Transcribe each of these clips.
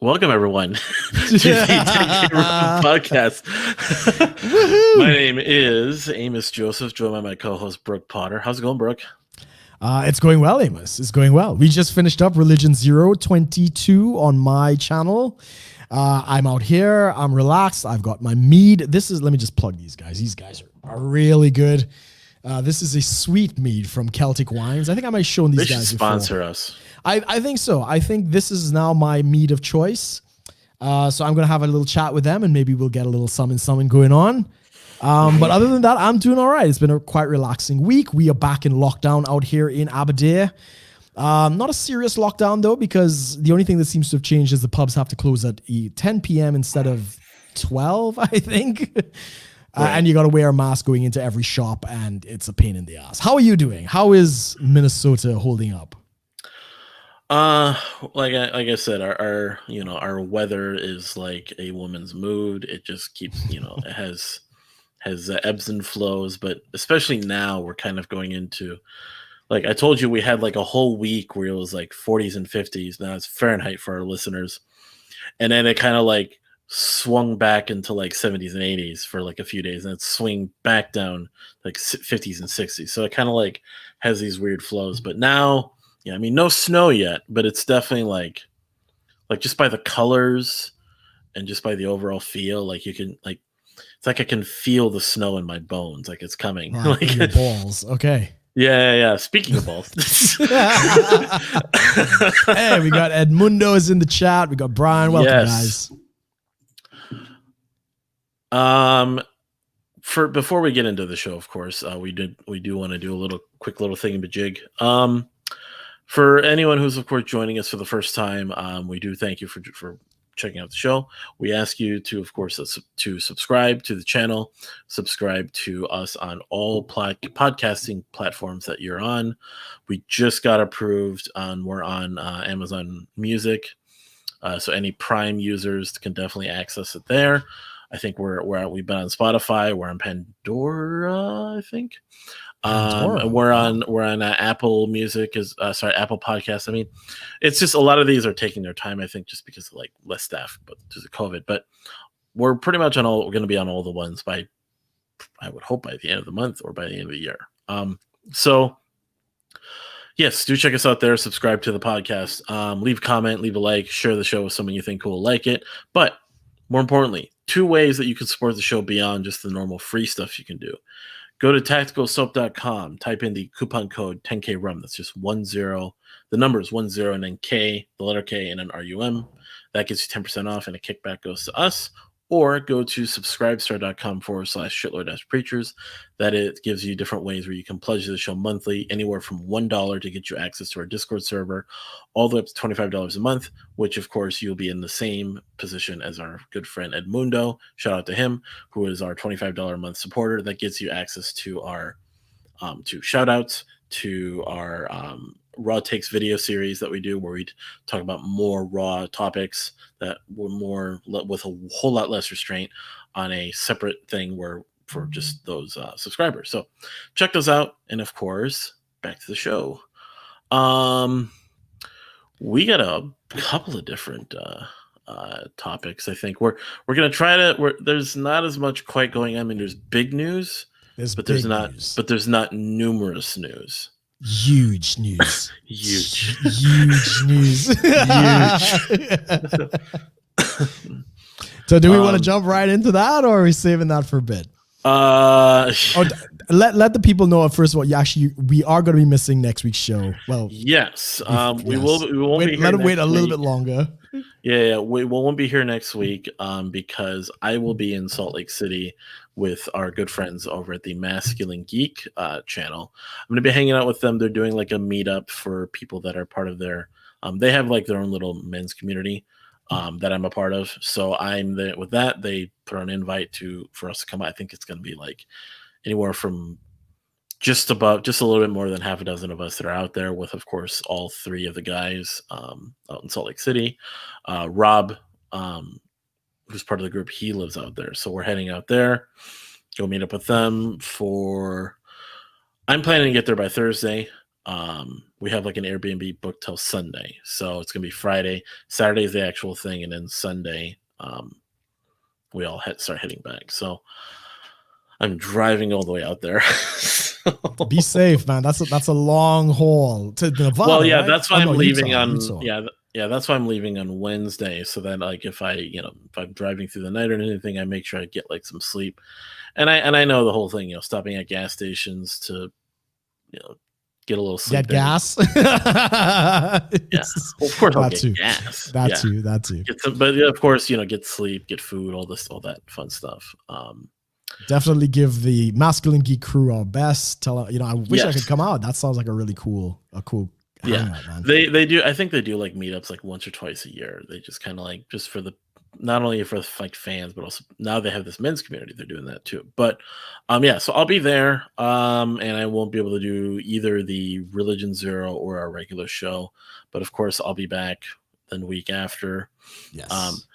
Welcome, everyone, to the 10K Rum podcast. My name is Amos Joseph, joined by my co-host, Brook Potter. How's it going, Brook? It's going well, Amos. It's going well. We just finished up Religion 022 on my channel. I'm out here. I'm relaxed. I've got my mead. Let me just plug these guys. These guys are really good. This is a sweet mead from Celtic Wines. I think I might have shown these guys before. They should sponsor us. I think so. I think this is now my mead of choice. So I'm going to have a little chat with them and maybe we'll get a little something going on. But other than that, I'm doing all right. It's been a quite relaxing week. We are back in lockdown out here in Aberdeen. Not a serious lockdown though, because the only thing that seems to have changed is the pubs have to close at 10 p.m. instead of 12, I think. Right. And you got to wear a mask going into every shop and it's a pain in the ass. How are you doing? How is Minnesota holding up? Like I said, our weather is like a woman's mood. It just keeps, it has ebbs and flows, but especially now we're kind of going into, like I told you, we had like a whole week where it was like 40s and 50s. Now it's Fahrenheit for our listeners. And then it kind of like swung back into like 70s and 80s for like a few days, and it swing back down like 50s and 60s. So it kind of like has these weird flows, but now, yeah, I mean, no snow yet, but it's definitely like just by the colors and just by the overall feel, like you can like, it's like I can feel the snow in my bones, like it's coming. Wow, like in your balls. Okay. Yeah. Speaking of balls. Hey, we got Edmundo's in the chat. We got Brian. Welcome, guys. Before we get into the show, of course, we do want to do a quick little thingamajig. For anyone who's, of course, joining us for the first time, we do thank you for checking out the show. We ask you to, of course, to subscribe to the channel, subscribe to us on all podcasting platforms that you're on. We just got approved we're on Amazon Music, so any Prime users can definitely access it there. I think we've been on Spotify. We're on Pandora, I think. And we're on Apple Music Apple Podcasts. I mean, it's just a lot of these are taking their time, I think, just because of like less staff, but because of COVID. But we're pretty much we're going to be on all the ones by, I would hope, by the end of the month or by the end of the year. So yes, do check us out there. Subscribe to the podcast. Leave a comment, leave a like, share the show with someone you think who will like it. But more importantly, 2 ways that you can support the show beyond just the normal free stuff you can do. Go to tacticalsoap.com, type in the coupon code 10K Rum. That's just 10. The number is 10 and then K, the letter K, and then RUM. That gets you 10% off, and a kickback goes to us. Or go to subscribestar.com/shitlord-preachers. That it gives you different ways where you can pledge the show monthly, anywhere from $1 to get you access to our Discord server, all the way up to $25 a month, which, of course, you'll be in the same position as our good friend Edmundo. Shout out to him, who is our $25 a month supporter. That gets you access to our to shout outs, to our Raw Takes video series that we do, where we talk about more raw topics that were more with a whole lot less restraint on a separate thing for just those subscribers. So check those out. And of course, back to the show. We got a couple of different topics. I think we're going to try to, there's not as much quite going on. I mean, there's big news, but there's not numerous news. Huge news. Huge news. So do we want to jump right into that, or are we saving that for a bit? Let the people know, first of all, we are going to be missing next week's show. Well, yes, we won't be here. Let them wait a little bit longer. Yeah, we won't be here next week because I will be in Salt Lake City with our good friends over at the Masculine Geek channel. I'm going to be hanging out with them. They're doing like a meetup for people that are part of their they have like their own little men's community that I'm a part of. So I'm there with that. They put an invite for us to come. I think it's going to be like anywhere from just a little bit more than half a dozen of us that are out there, with, of course, all 3 of the guys out in Salt Lake City. Rob, who's part of the group, he lives out there. So we're heading out there, go meet up with them I'm planning to get there by Thursday. we have like an Airbnb booked till Sunday. So it's gonna be Friday. Saturday is the actual thing, and then Sunday, we all start heading back. So I'm driving all the way out there. Be safe, man. That's a long haul to Nevada. Well, yeah, right? that's why I'm leaving on Utah. yeah, that's why I'm leaving on Wednesday. So that like if I'm driving through the night or anything, I make sure I get like some sleep. And I know the whole thing, stopping at gas stations to get a little sleep. Get gas. Yeah, well, of course I'll get gas. That too. But yeah, of course, get sleep, get food, all that fun stuff. Definitely give the Masculine Geek crew our best. Tell I wish I could come out. That sounds like a cool hangout, man. They do. I think they do like meetups like once or twice a year. They just kind of like just for not only for like fans, but also now they have this men's community. They're doing that too. But so I'll be there. And I won't be able to do either the Religion Zero or our regular show. But of course, I'll be back the week after. Yes.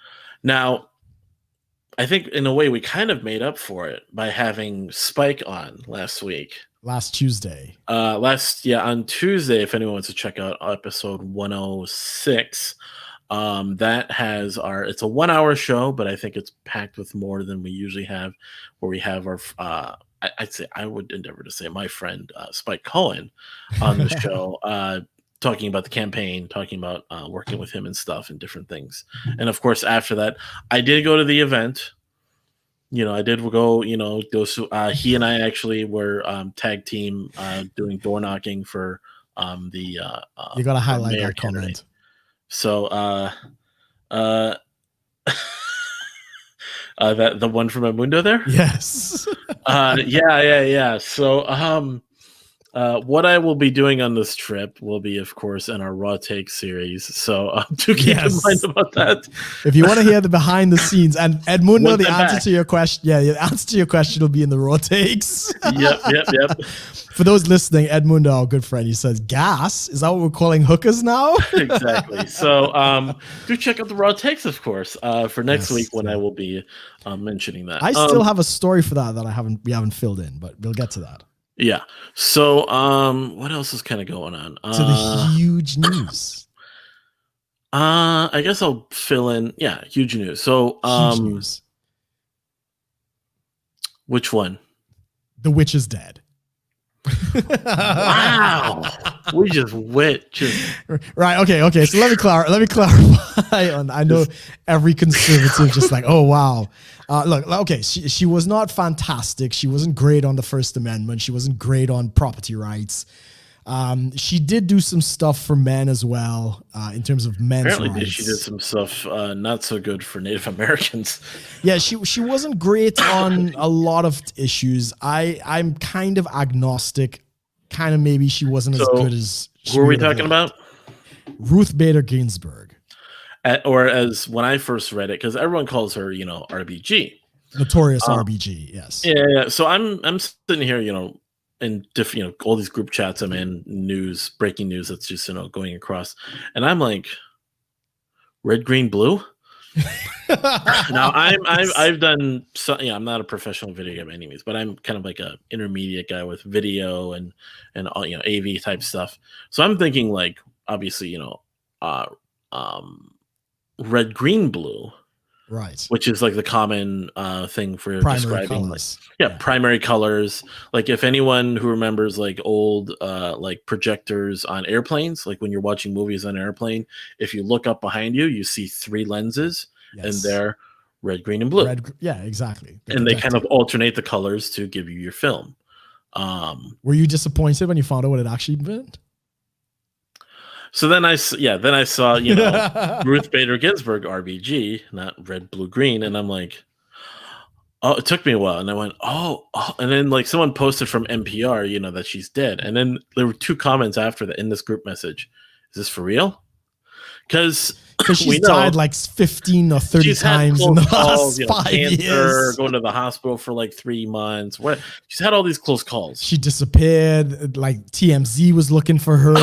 Now, I think in a way we kind of made up for it by having Spike on last week. Last Tuesday. On Tuesday, if anyone wants to check out episode 106, it's a 1 hour show, but I think it's packed with more than we usually have, where we have our I would endeavor to say my friend Spike Cohen on the show, talking about the campaign, talking about working with him and stuff and different things. And of course, after that, I did go to the event. I did go, he and I actually were tag team doing door knocking for you got to highlight that comment. So that the one from Amundo there? Yes. Yeah. So what I will be doing on this trip will be, of course, in our Raw Take series. So do keep in mind about that. If you want to hear the behind the scenes, and Edmundo, the answer to your question will be in the Raw Takes. Yep. For those listening, Edmundo, our good friend, he says, gas? Is that what we're calling hookers now? Exactly. So do check out the Raw Takes, of course, for next week when I will be mentioning that. I still have a story for that we haven't filled in, but we'll get to that. Yeah. So, what else is kind of going on? So the huge news. I guess I'll fill in. Yeah, huge news. So, huge news. Which one? The witch is dead. Wow. We just went. Right. Okay. So let me clarify. I know every conservative just like, oh wow. Look. Okay. She was not fantastic. She wasn't great on the First Amendment. She wasn't great on property rights. She did do some stuff for men as well, in terms of men's rights. She did some stuff not so good for Native Americans. Yeah, she wasn't great on a lot of issues. I'm kind of agnostic. Kind of maybe she wasn't as good as. Who are we talking about? Ruth Bader Ginsburg. Or as when I first read it, because everyone calls her, RBG. Notorious RBG, yes. Yeah. So I'm sitting here, in different, all these group chats I'm in, breaking news that's just, going across. And I'm like, red, green, blue? Now I've done I'm not a professional video game by any means, but I'm kind of like a intermediate guy with video and all, AV type stuff. So I'm thinking like, obviously, red, green, blue. Right. Which is like the common thing for primary describing colors. Primary colors. Like if anyone who remembers like old like projectors on airplanes, like when you're watching movies on an airplane, if you look up behind you, you see three lenses and they're red, green, and blue. Exactly. And they kind of alternate the colors to give you your film. Were you disappointed when you found out what it actually meant? So then I saw, Ruth Bader Ginsburg, RBG, not red, blue, green. And I'm like, oh, it took me a while. And I went, oh. And then like someone posted from NPR, that she's dead. And then there were two comments after that in this group message. Is this for real? Because she's died like 15 or 30 times in the last 5 years. Going to the hospital for like 3 months. She's had all these close calls. She disappeared. Like TMZ was looking for her.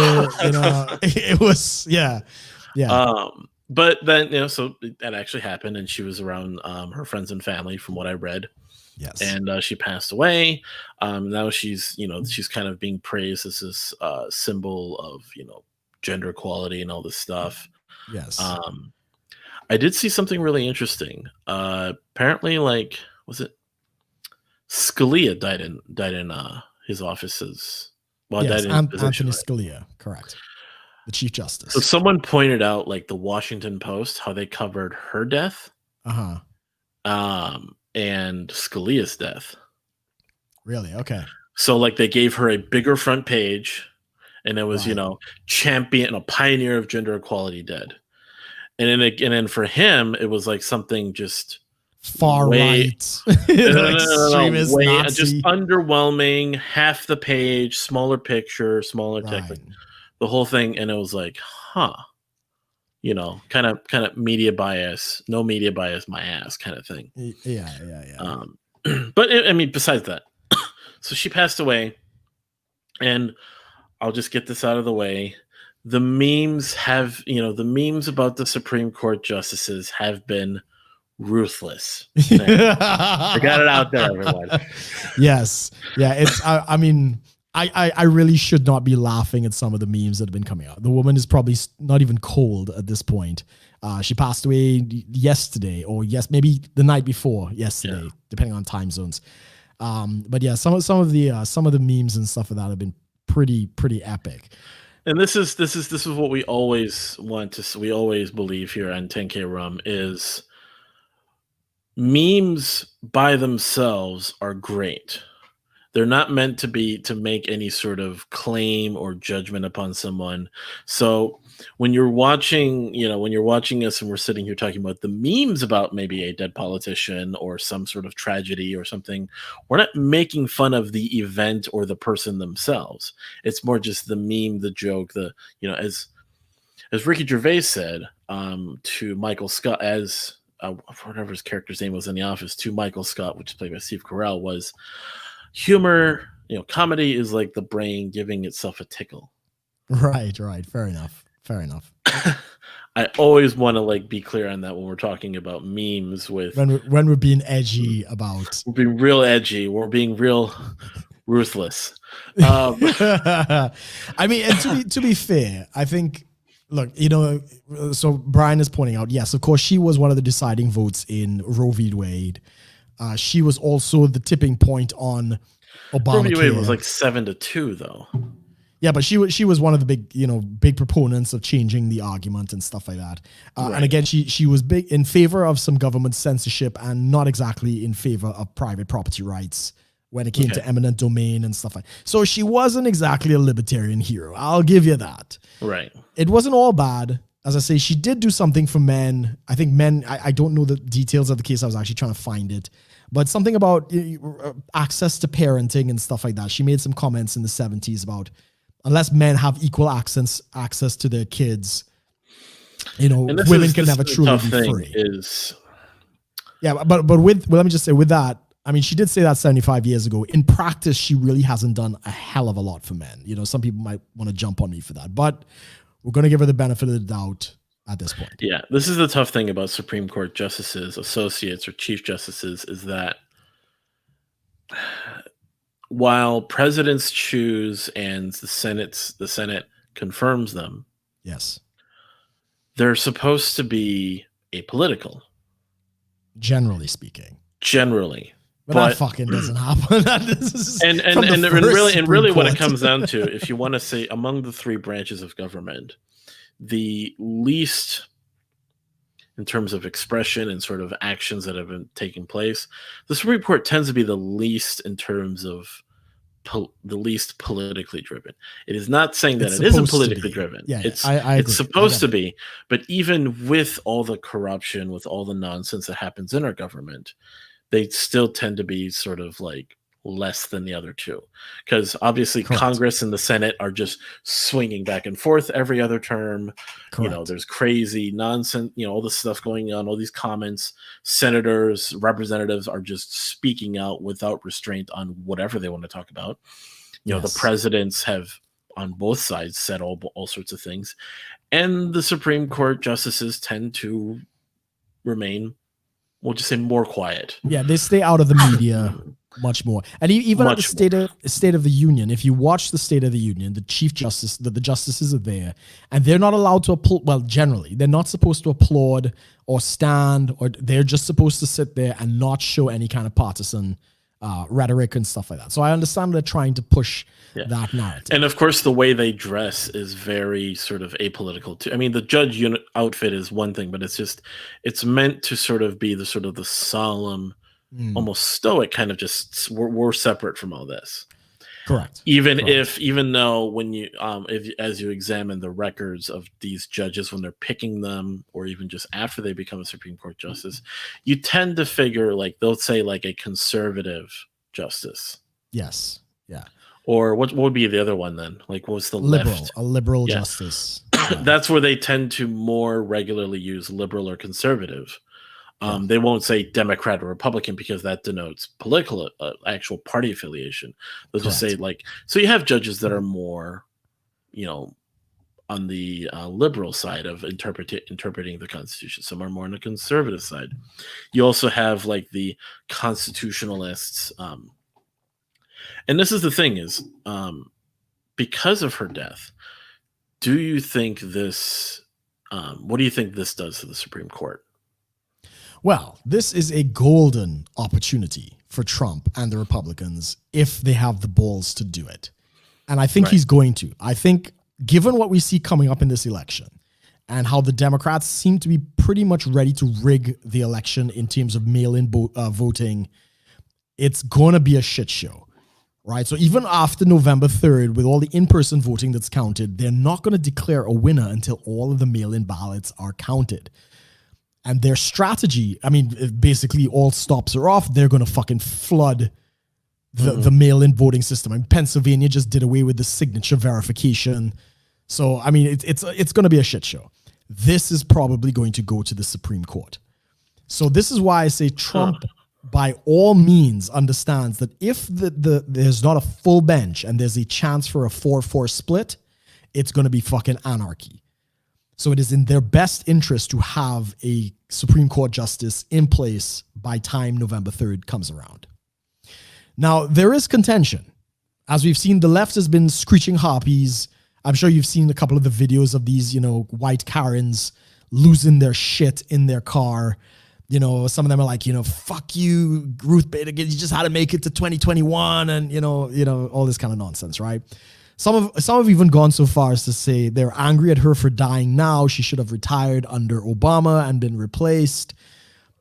It was yeah. But then so that actually happened, and she was around her friends and family, from what I read. Yes. and she passed away. Now she's kind of being praised as this symbol of gender equality and all this stuff. Yes. Um, I did see something really interesting. Apparently, like, was it Scalia died in his offices? Well, Yes. died in his position, Anthony right? Scalia, correct. The Chief So Justice. someone pointed out, like, the Washington Post, how they covered her death, Uh-huh. and Scalia's death. Really? Okay. So, like, they gave her a bigger front page, and it was, Right. champion, a pioneer of gender equality dead. And then for him, it was like something just Far way right. no, Extremist way just Nazi. underwhelming. Half the page, smaller picture, smaller text, like Right. the whole thing, and it was like, huh, kind of media bias, no media bias, my ass, kind of thing. Yeah. But I mean, besides that, so she passed away, and I'll just get this out of the way. The memes about the Supreme Court justices have been ruthless. I got it out there, everyone. Yes. Yeah. It's, I mean, I really should not be laughing at some of the memes that have been coming out. The woman is probably not even cold at this point. She passed away yesterday, or maybe the night before yesterday, depending on time zones. But yeah, some of the memes and stuff of that have been pretty epic. And this is what we always we always believe here on 10K Rum is memes by themselves are great. They're not meant to make any sort of claim or judgment upon someone. So when you're watching us and we're sitting here talking about the memes about maybe a dead politician or some sort of tragedy or something, we're not making fun of the event or the person themselves. It's more just the meme, the joke, as Ricky Gervais said to Michael Scott, as whatever his character's name was in The Office, to Michael Scott, which is played by Steve Carell, was humor, comedy is like the brain giving itself a tickle. Right. Fair enough. I always want to be clear on that when we're talking about memes with when we're being edgy about. We're being real edgy. We're being real ruthless. I mean, and to be fair, I think, look, so Brian is pointing out, yes, of course, she was one of the deciding votes in Roe v. Wade. She was also the tipping point on Obamacare. Roe v. Wade was like 7-2, though. Yeah, but she was one of the big proponents of changing the argument and stuff like that. Right. And again, she was big in favor of some government censorship and not exactly in favor of private property rights when it came to eminent domain and stuff like that. So she wasn't exactly a libertarian hero. I'll give you that. Right. It wasn't all bad. As I say, she did do something for men. I think men, I don't know the details of the case. I was actually trying to find it. But something about access to parenting and stuff like that. She made some comments in the 70s about unless men have equal access to their kids, women can never truly be free. But let me just say with that, I mean, she did say that 75 years ago. In practice, she really hasn't done a hell of a lot for men. Some people might want to jump on me for that, but we're going to give her the benefit of the doubt at this point. Yeah, this is the tough thing about Supreme Court justices, associates, or chief justices is that while presidents choose and the Senate confirms them, yes, they're supposed to be apolitical. Generally speaking. But that fucking doesn't happen. and really what it comes down to, if you want to say among the three branches of government, the least in terms of expression and sort of actions that have been taking place, the Supreme Court tends to be the least in terms of the least politically driven. It is not saying that it isn't politically driven. Yeah, it's supposed to be. But even with all the corruption, with all the nonsense that happens in our government, they still tend to be sort of like less than the other two, because obviously Congress and the Senate are just swinging back and forth every other term. There's crazy nonsense, all this stuff going on, all these comments. Senators, representatives are just speaking out without restraint on whatever they want to talk about. The presidents have on both sides said all sorts of things, and the Supreme Court justices tend to remain we'll just say more quiet. Yeah, they stay out of the media much more. And even at the State of the Union, if you watch the State of the Union, the Chief Justice, the justices are there, and they're not allowed to applaud. Well, generally, they're not supposed to applaud or stand, or they're just supposed to sit there and not show any kind of partisan rhetoric and stuff like that. So I understand they're trying to push that narrative. And of course, the way they dress is very sort of apolitical too. I mean, the judge outfit is one thing, but it's meant to sort of be the solemn, almost stoic kind of just we're separate from all this. Correct. Even though when you as you examine the records of these judges when they're picking them, or even just after they become a Supreme Court justice, you tend to figure like they'll say like a conservative justice. Yes. Yeah. Or what would be the other one then? Like what's the left? A liberal justice. Yeah. That's where they tend to more regularly use liberal or conservative. They won't say Democrat or Republican because that denotes political, actual party affiliation. They'll just say like, so you have judges that are more, on the liberal side of interpreting the Constitution. Some are more on the conservative side. You also have like the constitutionalists. And this is the thing is, because of her death, do you think this, what do you think this does to the Supreme Court? Well, this is a golden opportunity for Trump and the Republicans if they have the balls to do it. And I think he's going to. I think given what we see coming up in this election and how the Democrats seem to be pretty much ready to rig the election in terms of mail-in voting, it's going to be a shit show, right? So even after November 3rd, with all the in-person voting that's counted, they're not going to declare a winner until all of the mail-in ballots are counted. And their strategy, I mean, basically all stops are off. They're going to fucking flood the mail-in voting system. I mean, Pennsylvania just did away with the signature verification. So, I mean, it's going to be a shit show. This is probably going to go to the Supreme Court. So this is why I say Trump, by all means, understands that if there's not a full bench and there's a chance for a 4-4 split, it's going to be fucking anarchy. So it is in their best interest to have a Supreme Court justice in place by time November 3rd comes around. Now, there is contention. As we've seen, the left has been screeching harpies. I'm sure you've seen a couple of the videos of these, white Karens losing their shit in their car. Some of them are like, fuck you, Ruth Bader, you just had to make it to 2021 and, all this kind of nonsense, right? Some have even gone so far as to say they're angry at her for dying now. She should have retired under Obama and been replaced,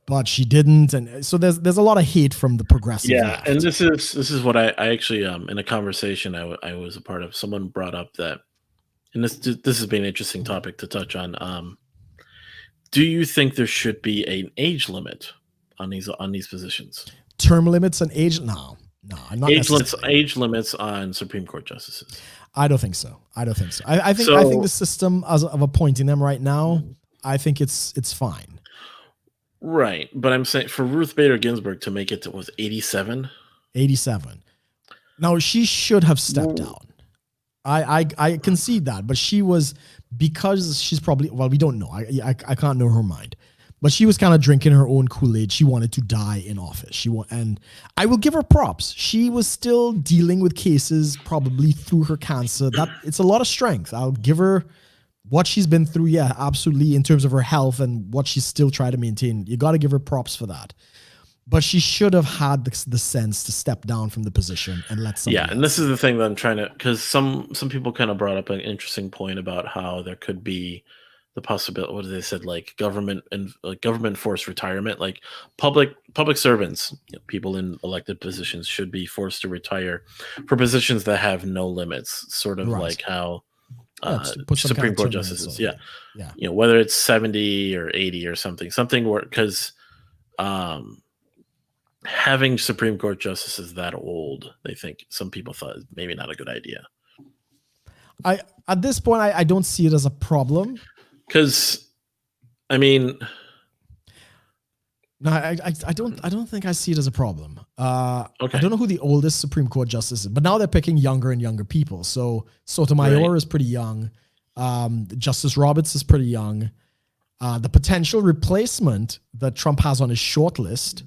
but she didn't. And so there's a lot of hate from the progressive left. And this is what I actually in a conversation I was a part of. Someone brought up that, and this has been an interesting topic to touch on. Do you think there should be an age limit on these positions? Term limits and age? No, I'm not. Age limits on Supreme Court justices. I don't think so. I think the system of appointing them right now, I think it's fine. Right, but I'm saying for Ruth Bader Ginsburg to make it to 87. 87. Now she should have stepped down. I concede that, but she was, because she's probably, well, we don't know. I can't know her mind. But she was kind of drinking her own Kool-Aid. She wanted to die in office. And I will give her props. She was still dealing with cases probably through her cancer. It's a lot of strength. I'll give her what she's been through. Yeah, absolutely. In terms of her health and what she's still trying to maintain, you got to give her props for that. But she should have had the sense to step down from the position and let somebody else. And this is the thing that I'm trying to, because some people kind of brought up an interesting point about how there could be the possibility, what they said, like government forced retirement, like public servants, people in elected positions should be forced to retire for positions that have no limits, sort of like how Supreme Court justices, whether it's 70 or 80 or something where, because having Supreme Court justices that old, they think some people thought maybe not a good idea. At this point, I don't see it as a problem. Because, I mean, no, I don't think I see it as a problem. Okay. I don't know who the oldest Supreme Court justice is, but now they're picking younger and younger people. So Sotomayor is pretty young. Justice Roberts is pretty young. The potential replacement that Trump has on his short list,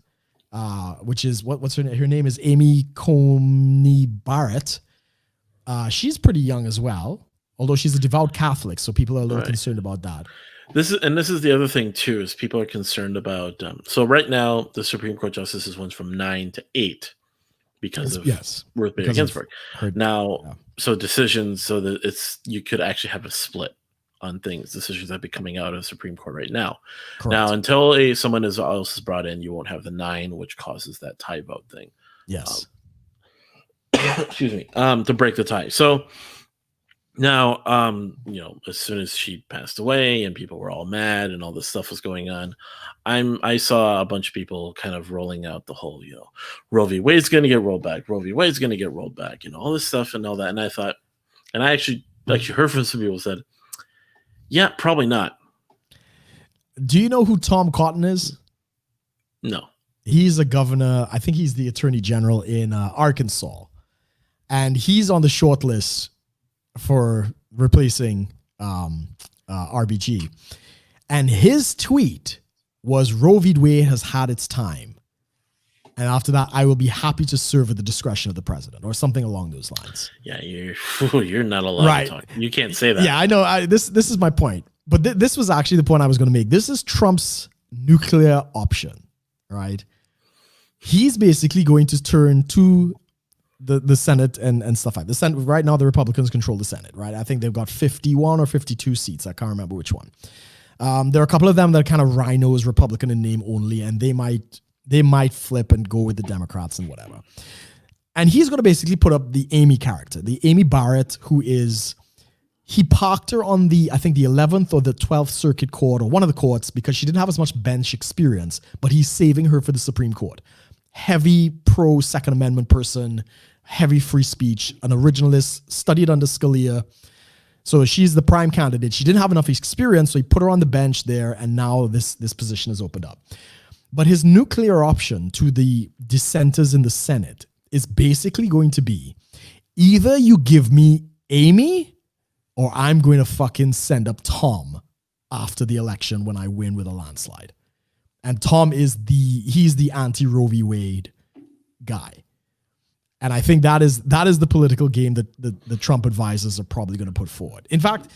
which is what's her name? Her name is Amy Coney Barrett. She's pretty young as well, although she's a devout Catholic, so people are a little concerned about that. This is the other thing too, is people are concerned about. So right now, the Supreme Court justices went from 9 to 8 because of Ruth Bader Ginsburg. So decisions, so that you could actually have a split on decisions that be coming out of the Supreme Court right now. Correct. Now, until someone else is brought in, you won't have the 9, which causes that tie vote thing. Yes. Excuse me. To break the tie. So now, as soon as she passed away and people were all mad and all this stuff was going on, I saw a bunch of people kind of rolling out the whole, Roe v. Wade's going to get rolled back. Roe v. Wade's going to get rolled back. All this stuff and all that. And I thought, and I actually heard from some people who said, yeah, probably not. Do you know who Tom Cotton is? No. He's a governor. I think he's the attorney general in Arkansas. And he's on the short list for replacing RBG. And his tweet was, Roe v. Wade has had its time. And after that, I will be happy to serve at the discretion of the president, or something along those lines. Yeah, you're not allowed to talk. You can't say that. Yeah, I know. This is my point. But this was actually the point I was going to make. This is Trump's nuclear option, right? He's basically going to turn to the Senate and stuff like that. The Senate, right now, the Republicans control the Senate, right? I think they've got 51 or 52 seats. I can't remember which one. There are a couple of them that are kind of rhinos, Republican in name only, and they might flip and go with the Democrats and whatever. And he's going to basically put up the Amy character, the Amy Barrett, he parked her on I think the 11th or the 12th Circuit Court, or one of the courts, because she didn't have as much bench experience, but he's saving her for the Supreme Court. Heavy pro Second Amendment person, heavy free speech, an originalist, studied under Scalia. So she's the prime candidate. She didn't have enough experience, so he put her on the bench there, and now this position has opened up. But his nuclear option to the dissenters in the Senate is basically going to be, either you give me Amy, or I'm going to fucking send up Tom after the election when I win with a landslide. And Tom he's the anti-Roe v. Wade guy. And I think that is the political game that the Trump advisors are probably going to put forward. In fact,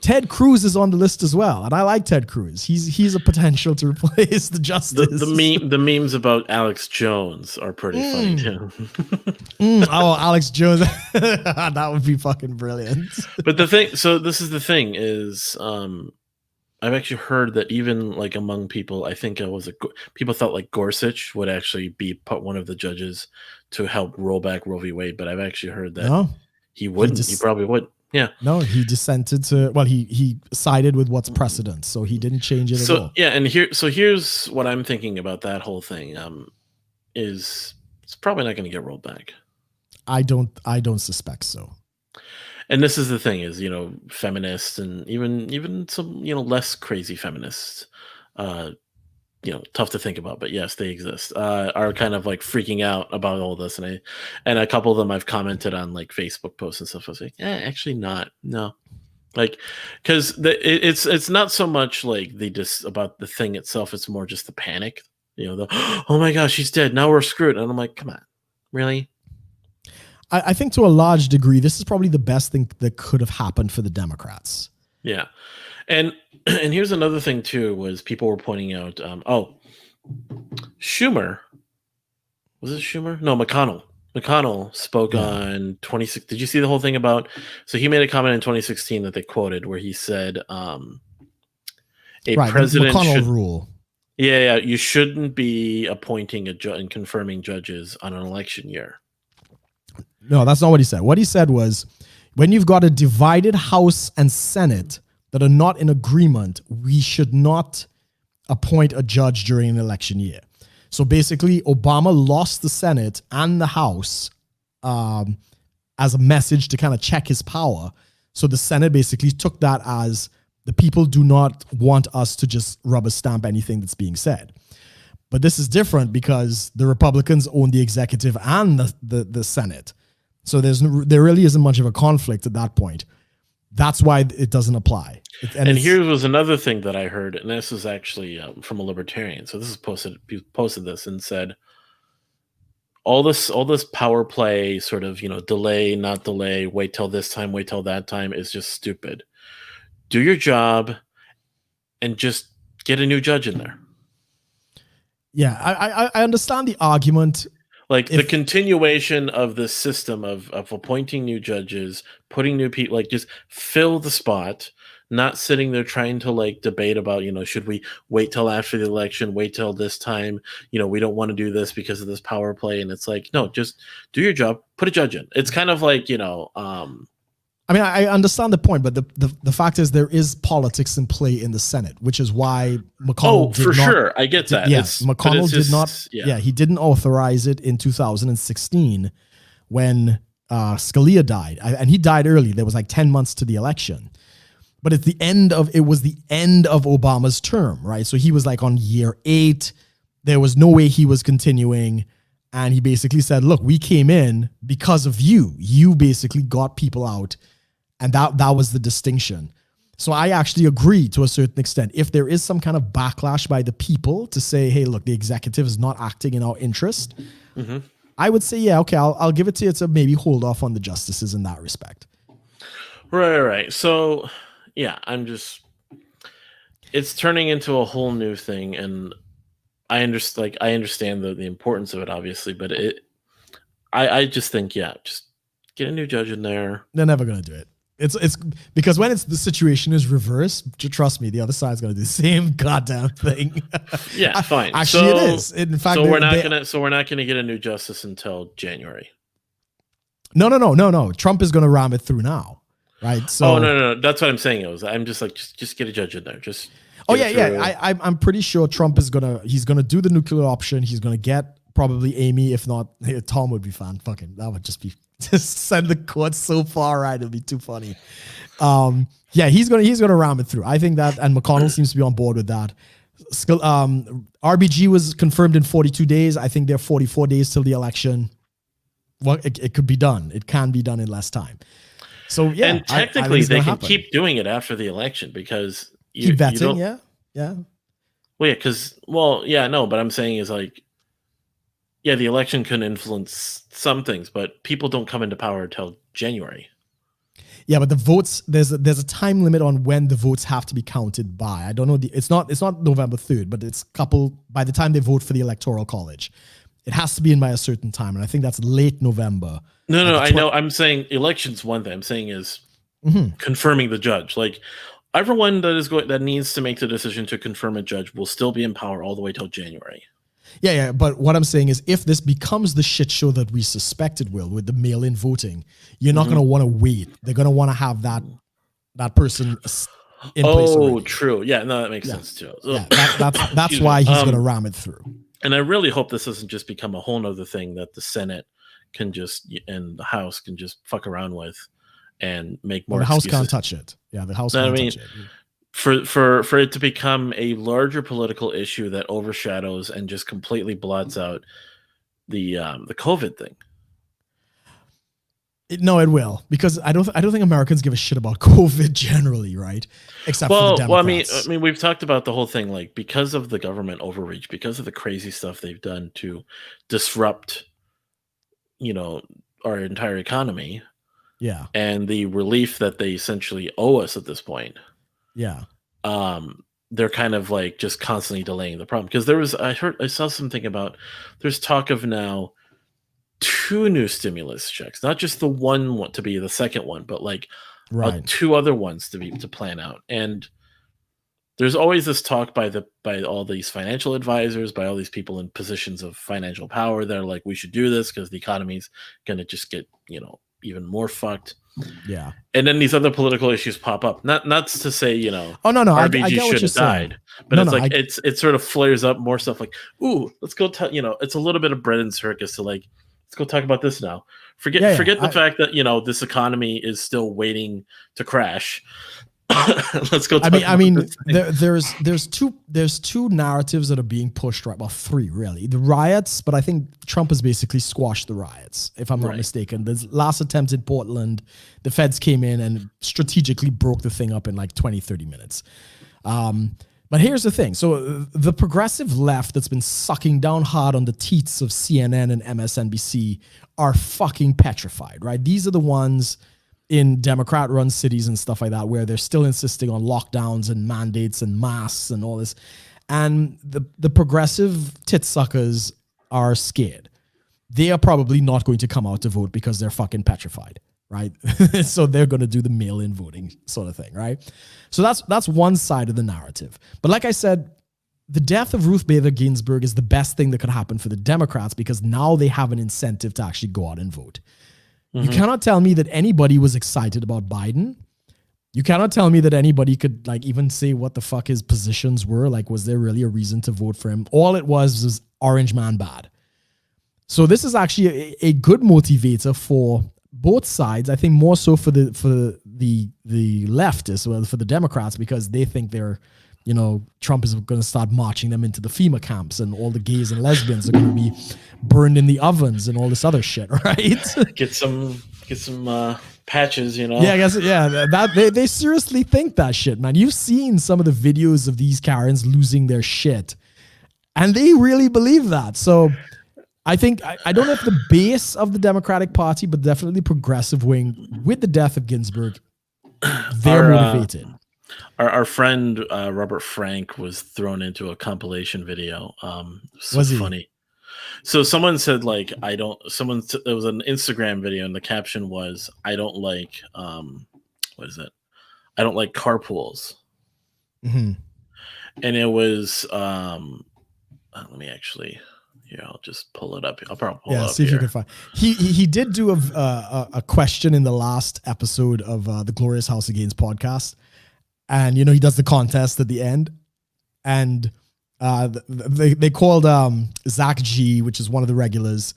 Ted Cruz is on the list as well, and I like Ted Cruz. He's a potential to replace the justice. The memes about Alex Jones are pretty funny too. Oh, Alex Jones, that would be fucking brilliant. But this is the thing is, I've actually heard that even like among people, I think people thought like Gorsuch would actually be one of the judges to help roll back Roe v. Wade, but I've actually heard that he wouldn't. He probably would. Yeah. No, he dissented to, he sided with what's precedent, so he didn't change it at all. Yeah, and here's what I'm thinking about that whole thing. Is it's probably not going to get rolled back. I don't suspect so. And this is the thing is, feminists and even some, less crazy feminists, tough to think about, but yes, they exist, are kind of like freaking out about all this. And a couple of them I've commented on like Facebook posts and stuff. I was like, actually not. No. Like, cause it's not so much like about the thing itself. It's more just the panic, oh my gosh, she's dead. Now we're screwed. And I'm like, come on, really? I think to a large degree, this is probably the best thing that could have happened for the Democrats. Yeah. And here's another thing too, was people were pointing out, Schumer, was it Schumer? No, McConnell. McConnell spoke on 26. Did you see the whole thing about, so he made a comment in 2016 that they quoted where he said, president McConnell rule. Yeah. You shouldn't be appointing and confirming judges on an election year. No, that's not what he said. What he said was, when you've got a divided House and Senate that are not in agreement, we should not appoint a judge during an election year. So basically, Obama lost the Senate and the House as a message to kind of check his power. So the Senate basically took that as, the people do not want us to just rubber stamp anything that's being said. But this is different because the Republicans own the executive and the Senate. So there really isn't much of a conflict at that point. That's why it doesn't apply. And here was another thing that I heard, and this is actually from a libertarian. So this is posted this and said, all this power play sort of, delay, not delay, wait till this time, wait till that time is just stupid. Do your job and just get a new judge in there. Yeah, I understand the argument. Like the continuation of the system of appointing new judges, putting new people, like just fill the spot, not sitting there trying to like debate about, should we wait till after the election, wait till this time, we don't want to do this because of this power play. And it's like, no, just do your job, put a judge in. It's kind of like, I mean, I understand the point, but the fact is there is politics in play in the Senate, which is why McConnell did not, sure. I get that. Yes, McConnell did not. Yeah, he didn't authorize it in 2016 when Scalia died. And he died early. There was like 10 months to the election. But it was the end of Obama's term, right? So he was like on year 8. There was no way he was continuing. And he basically said, look, we came in because of you. You basically got people out. And that was the distinction. So I actually agree to a certain extent. If there is some kind of backlash by the people to say, hey, look, the executive is not acting in our interest, I would say, yeah, okay, I'll give it to you to maybe hold off on the justices in that respect. Right. So, yeah, it's turning into a whole new thing. And I understand the importance of it, obviously, but I just think, just get a new judge in there. They're never going to do it. It's because when the situation is reversed, trust me, the other side's going to do the same goddamn thing. Yeah, fine. Actually, it is. In fact, we're not gonna get a new justice until January. No. Trump is going to ram it through now, right? So, no. That's what I'm saying. I'm just like, just get a judge in there. Just. I'm pretty sure Trump he's gonna do the nuclear option. He's gonna get probably Amy, if not Tom would be fun. Fucking that would just send the court so far right. It'd be too funny. He's gonna ram it through. I think that, and McConnell seems to be on board with that. RBG was confirmed in 42 days. I think they're 44 days till the election. Well, it could be done. It can be done in less time. So yeah, and technically they can keep doing it after the election because. Keep vetting, yeah. Well, yeah, but I'm saying is like, the election can influence some things, but people don't come into power until January. Yeah, but the votes, there's a time limit on when the votes have to be counted by. I don't know, it's not November 3rd, but it's by the time they vote for the Electoral College. It has to be in by a certain time, and I think that's late November. No, I know. I'm saying election's one thing. I'm saying is confirming the judge. Like, everyone that needs to make the decision to confirm a judge will still be in power all the way till January. Yeah. But what I'm saying is, if this becomes the shit show that we suspect it will with the mail-in voting, you're not going to want to wait. They're going to want to have that person in place. Oh, true. Yeah, no, that makes sense too. So, that's why he's going to ram it through. And I really hope this doesn't just become a whole nother thing that the Senate and the House can just fuck around with and make more. The House excuses. Can't touch it. Yeah, the House can't touch it. For it to become a larger political issue that overshadows and just completely blots out the COVID thing. It will, because I don't think Americans give a shit about COVID generally, right? Except for the Democrats. I mean, we've talked about the whole thing, like, because of the government overreach, because of the crazy stuff they've done to disrupt, our entire economy. Yeah. And the relief that they essentially owe us at this point. Yeah. They're kind of like just constantly delaying the problem. Because I saw something about, there's talk of now 2 new stimulus checks, not just the one to be the second one, but like 2 other ones to plan out. And there's always this talk by all these financial advisors, by all these people in positions of financial power that are like, we should do this because the economy's going to just get, even more fucked. Yeah. And then these other political issues pop up. Not to say, oh no, RBG I should have died. But it sort of flares up more stuff like, ooh, let's go it's a little bit of bread and circus to like, let's go talk about this now. Forget the fact that, this economy is still waiting to crash. Let's go. There's two narratives that are being pushed right. Well, three really. The riots, but I think Trump has basically squashed the riots, if I'm not mistaken. The last attempt in Portland, the feds came in and strategically broke the thing up in like 20, 30 minutes. But here's the thing. So the progressive left that's been sucking down hard on the teats of CNN and MSNBC are fucking petrified, right? These are the ones in Democrat-run cities and stuff like that, where they're still insisting on lockdowns and mandates and masks and all this. And the progressive tit suckers are scared. They are probably not going to come out to vote because they're fucking petrified, right? So they're going to do the mail-in voting sort of thing, right? So that's one side of the narrative. But like I said, the death of Ruth Bader Ginsburg is the best thing that could happen for the Democrats because now they have an incentive to actually go out and vote. You cannot tell me that anybody was excited about Biden. You cannot tell me that anybody could like even say what the fuck his positions were. Like, was there really a reason to vote for him? All it was orange man bad. So this is actually a good motivator for both sides. I think more so for the leftists, well, for the Democrats, because they think they're, Trump is going to start marching them into the FEMA camps and all the gays and lesbians are going to be burned in the ovens and all this other shit, right? Get some patches, Yeah, I guess. Yeah, that they seriously think that shit, man. You've seen some of the videos of these Karens losing their shit, and they really believe that. So I think I don't know if the base of the Democratic Party, but definitely progressive wing, with the death of Ginsburg, they're motivated. Our friend Robert Frank was thrown into a compilation video. Was funny. So someone said like it was an Instagram video and the caption was I don't like what is it? I don't like carpools. Mm-hmm. And it was let me actually I'll just pull it up. I'll probably pull it up. See if you can find. He did do a question in the last episode of the Glorious House of Gains podcast. And, he does the contest at the end. And they called Zach G, which is one of the regulars.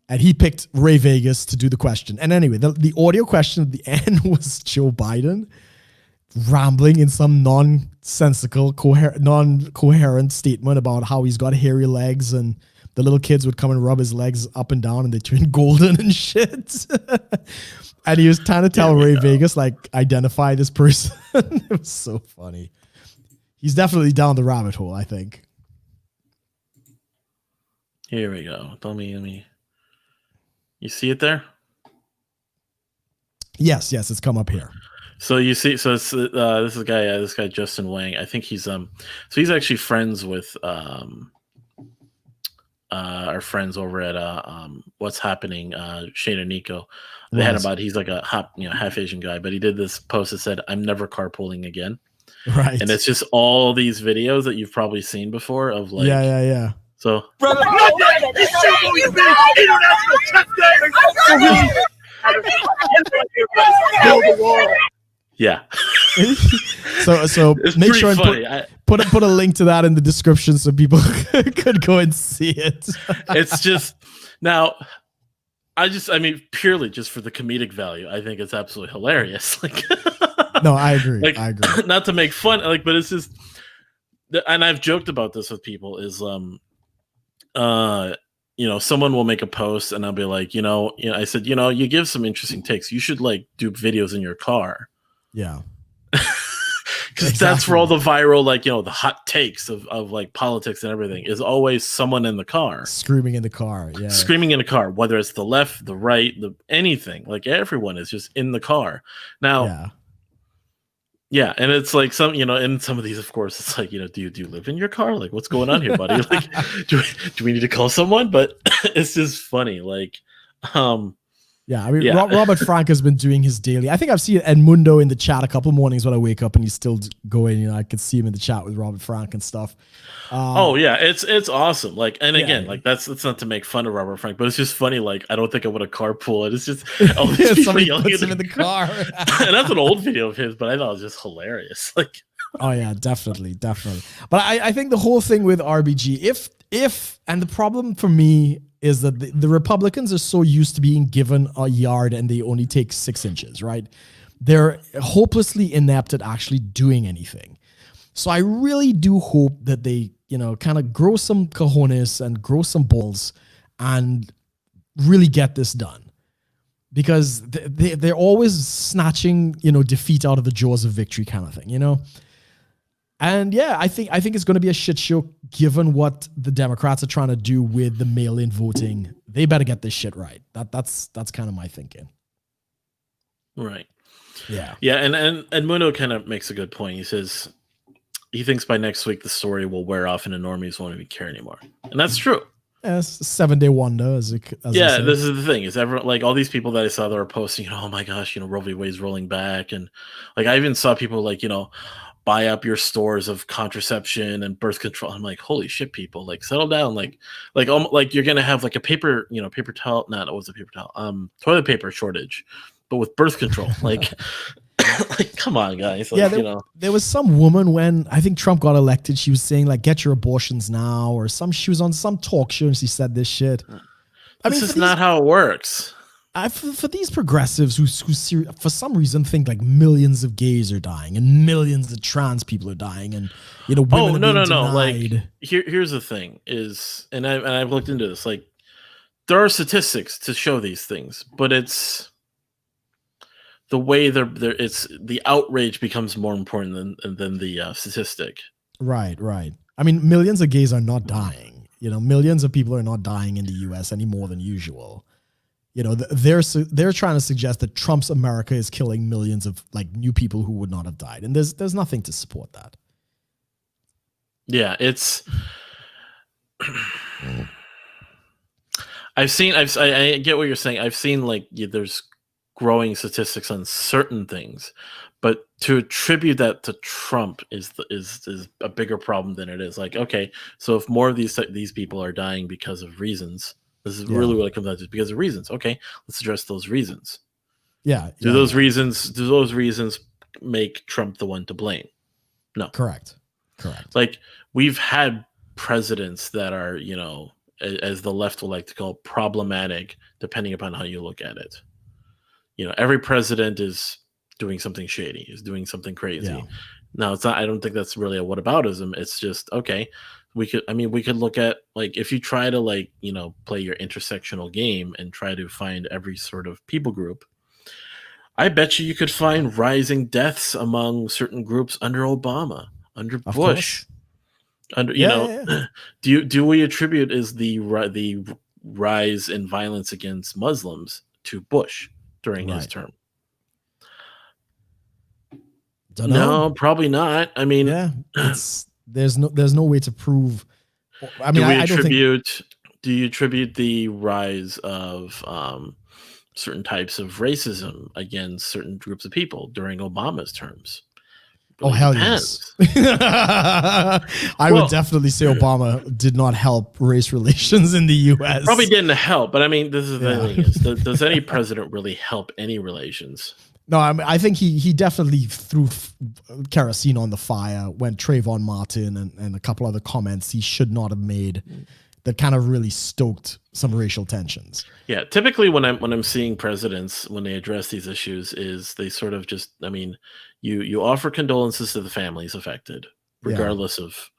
And he picked Ray Vegas to do the question. And anyway, the audio question at the end was Joe Biden rambling in some nonsensical, non-coherent statement about how he's got hairy legs and the little kids would come and rub his legs up and down and they turn golden and shit. And he was trying to tell Ray Vegas, like, identify this person. It was so funny. He's definitely down the rabbit hole, I think. Here we go. Let me. You see it there? Yes, it's come up here. So you see, so it's this guy Justin Wang. I think he's so he's actually friends with our friends over at What's Happening, Shane and Nico. They had about, he's like a half Asian guy, but he did this post that said, "I'm never carpooling again." Right. And it's just all these videos that you've probably seen before of like, yeah. So, brother, yeah. So make sure and put a link to that in the description so people could go and see it. It's just now. I mean, purely just for the comedic value, I think it's absolutely hilarious. Like, no, I agree. Like, I agree. Not to make fun, like, but it's just, and I've joked about this with people. Is someone will make a post, and I'll be like, I said, you give some interesting takes. You should like do videos in your car. Yeah. Because that's where all the viral, like, the hot takes of like politics and everything is always someone in the car. Screaming in the car. Yeah. Screaming in the car, whether it's the left, the right, anything. Like everyone is just in the car. Now, yeah. And it's like in some of these, of course, it's like, do you live in your car? Like, what's going on here, buddy? Like, do we need to call someone? But it's just funny. Like, yeah, I mean, Robert Frank has been doing his daily. I think I've seen Edmundo in the chat a couple mornings when I wake up and he's still going. I could see him in the chat with Robert Frank and stuff. Oh yeah, it's awesome. Like, and again, like that's not to make fun of Robert Frank, but it's just funny. Like, I don't think I would have carpool. And it's just somebody puts him in the car. And that's an old video of his, but I thought it was just hilarious. Like, oh yeah, definitely. But I think the whole thing with RBG, if and the problem for me is that the Republicans are so used to being given a yard and they only take 6 inches, right? they're hopelessly inept at actually doing anything. So I really do hope that they, kind of grow some cojones and grow some balls and really get this done. Because they're always snatching, defeat out of the jaws of victory kind of thing, And yeah, I think it's going to be a shit show given what the Democrats are trying to do with the mail-in voting. They better get this shit right. That's kind of my thinking. Right. Yeah. Yeah, and Edmundo kind of makes a good point. He says he thinks by next week the story will wear off and the normies won't even care anymore. And that's true. Yeah, it's a 7-day wonder, as yeah, this is the thing. Is everyone like all these people that I saw that were posting, oh my gosh, Roe v. Wade's rolling back, and like I even saw people like buy up your stores of contraception and birth control. I'm like, holy shit, people, like settle down, like you're gonna have like a paper towel, not what's a paper towel, toilet paper shortage, but with birth control, like. Like, come on, guys. Like, there was some woman when I think Trump got elected. She was saying like, "Get your abortions now," or she was on some talk show and she said this shit. This is not how it works. For these progressives who for some reason think like millions of gays are dying and millions of trans people are dying and women are being denied. Like here's the thing is, and I've looked into this. Like there are statistics to show these things, but it's the way it's the outrage becomes more important than the statistic. Right. I mean, millions of gays are not dying. Millions of people are not dying in the U.S. any more than usual. They're trying to suggest that Trump's America is killing millions of like new people who would not have died, and there's nothing to support that. Yeah, it's. I get what you're saying. I've seen like there's growing statistics on certain things, but to attribute that to Trump is a bigger problem than it is. Like, okay, so if more of these people are dying because of reasons, this is really what it comes down to, because of reasons. Okay, let's address those reasons. Yeah. Do those reasons make Trump the one to blame? No. Correct. Like we've had presidents that are, as the left will like to call problematic, depending upon how you look at it. Every president is doing something shady, is doing something crazy. Yeah. Now, it's not. I don't think that's really a whataboutism. It's just okay. We could look at like if you try to like play your intersectional game and try to find every sort of people group. I bet you could find rising deaths among certain groups under Obama, under Bush, under Do we attribute is the rise in violence against Muslims to Bush during his term? No, probably not. I mean, there's no way to prove. I mean, do you attribute the rise of certain types of racism against certain groups of people during Obama's terms? Oh, hell yes. I would definitely say Obama did not help race relations in the U.S. Probably didn't help, but I mean, this is the thing is, does any president really help any relations? No, I think he definitely threw kerosene on the fire when Trayvon Martin and a couple other comments he should not have made that kind of really stoked some racial tensions. Yeah, typically when I'm seeing presidents when they address these issues is they sort of just, I mean, you offer condolences to the families affected, regardless of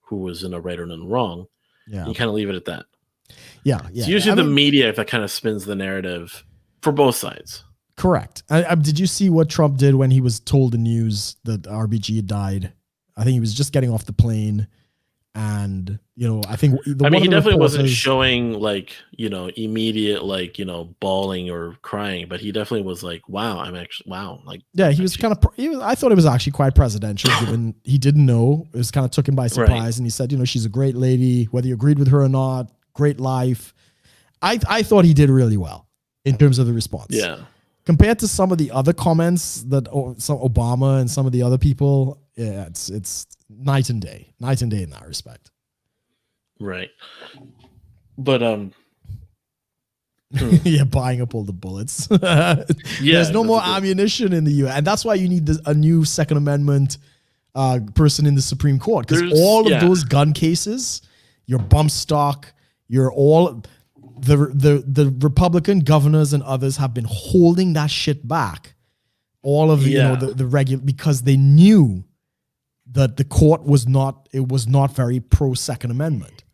who was in the right or in the wrong. Yeah, you kind of leave it at that. Yeah. It's usually the media that kind of spins the narrative for both sides. Correct. Did you see what Trump did when he was told the news that RBG had died? I think he was just getting off the plane. And, I think he definitely wasn't showing like, immediate, like, bawling or crying, but he definitely was like, wow, Like, yeah, he was kind of, I thought it was actually quite presidential given he didn't know. It was kind of took him by surprise. Right. And he said, she's a great lady, whether you agreed with her or not, great life. I thought he did really well in terms of the response. Yeah. Compared to some of the other comments that some Obama and some of the other people, it's night and day in that respect. Right. But buying up all the bullets. There's no more ammunition in the U.S. And that's why you need a new Second Amendment person in the Supreme Court. Because all of those gun cases, your bump stock, the Republican governors and others have been holding that shit back all of the, Yeah. the regular, because they knew that the court was not very pro Second Amendment.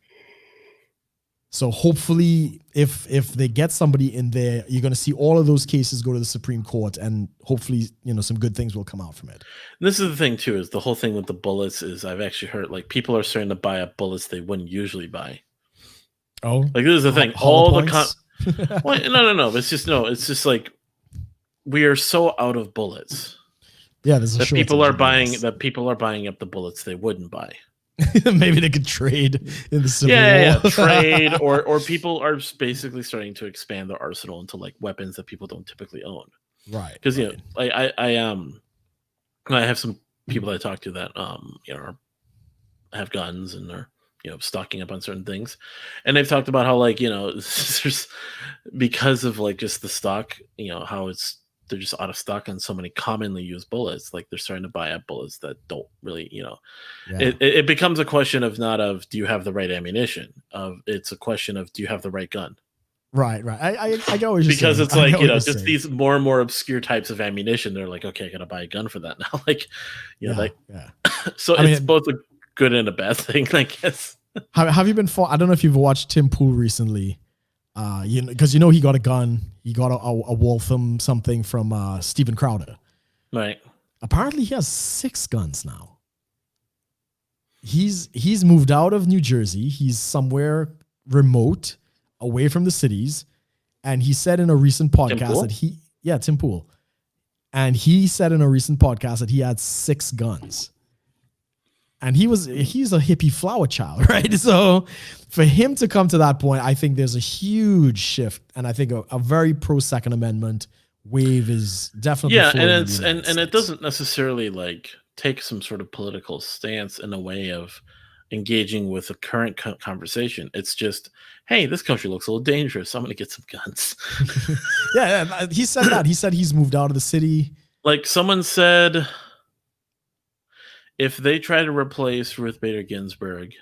So hopefully, if they get somebody in there, you're going to see all of those cases go to the Supreme Court, and hopefully, some good things will come out from it. This is the thing too, is the whole thing with the bullets is I've actually heard like people are starting to buy up bullets they wouldn't usually buy. Oh, like this is the thing. All the well, no. It's just like we are so out of bullets. Yeah, there's a that people are buying up the bullets they wouldn't buy. Maybe they could trade in the Civil War. Yeah, trade or people are basically starting to expand their arsenal into like weapons that people don't typically own. Right. Because I have some people I talk to that have guns and are stocking up on certain things, and they've talked about how like there's because of like just the stock, how they're just out of stock on so many commonly used bullets. Like they're starting to buy up bullets that don't really, it becomes a question of not of do you have the right ammunition? It's a question of do you have the right gun? Right. I get what you're because saying. It's like just these more and more obscure types of ammunition. They're like, okay, I gotta buy a gun for that now. Like, so it's both a good and a bad thing, I guess. Have you been? I don't know if you've watched Tim Pool recently. Because he got a gun. He got a Waltham something from Steven Crowder. Right. Apparently, he has 6 guns now. He's moved out of New Jersey. He's somewhere remote, away from the cities, and he said in a recent podcast that Tim Pool, and he said in a recent podcast that he had 6 guns. And he's a hippie flower child, right? So for him to come to that point, I think there's a huge shift, and I think a very pro Second Amendment wave is definitely and it doesn't necessarily like take some sort of political stance in a way of engaging with a current conversation. It's just, hey, this country looks a little dangerous. I'm gonna get some guns. yeah, he said that. He said he's moved out of the city. Like someone said, if they try to replace Ruth Bader Ginsburg,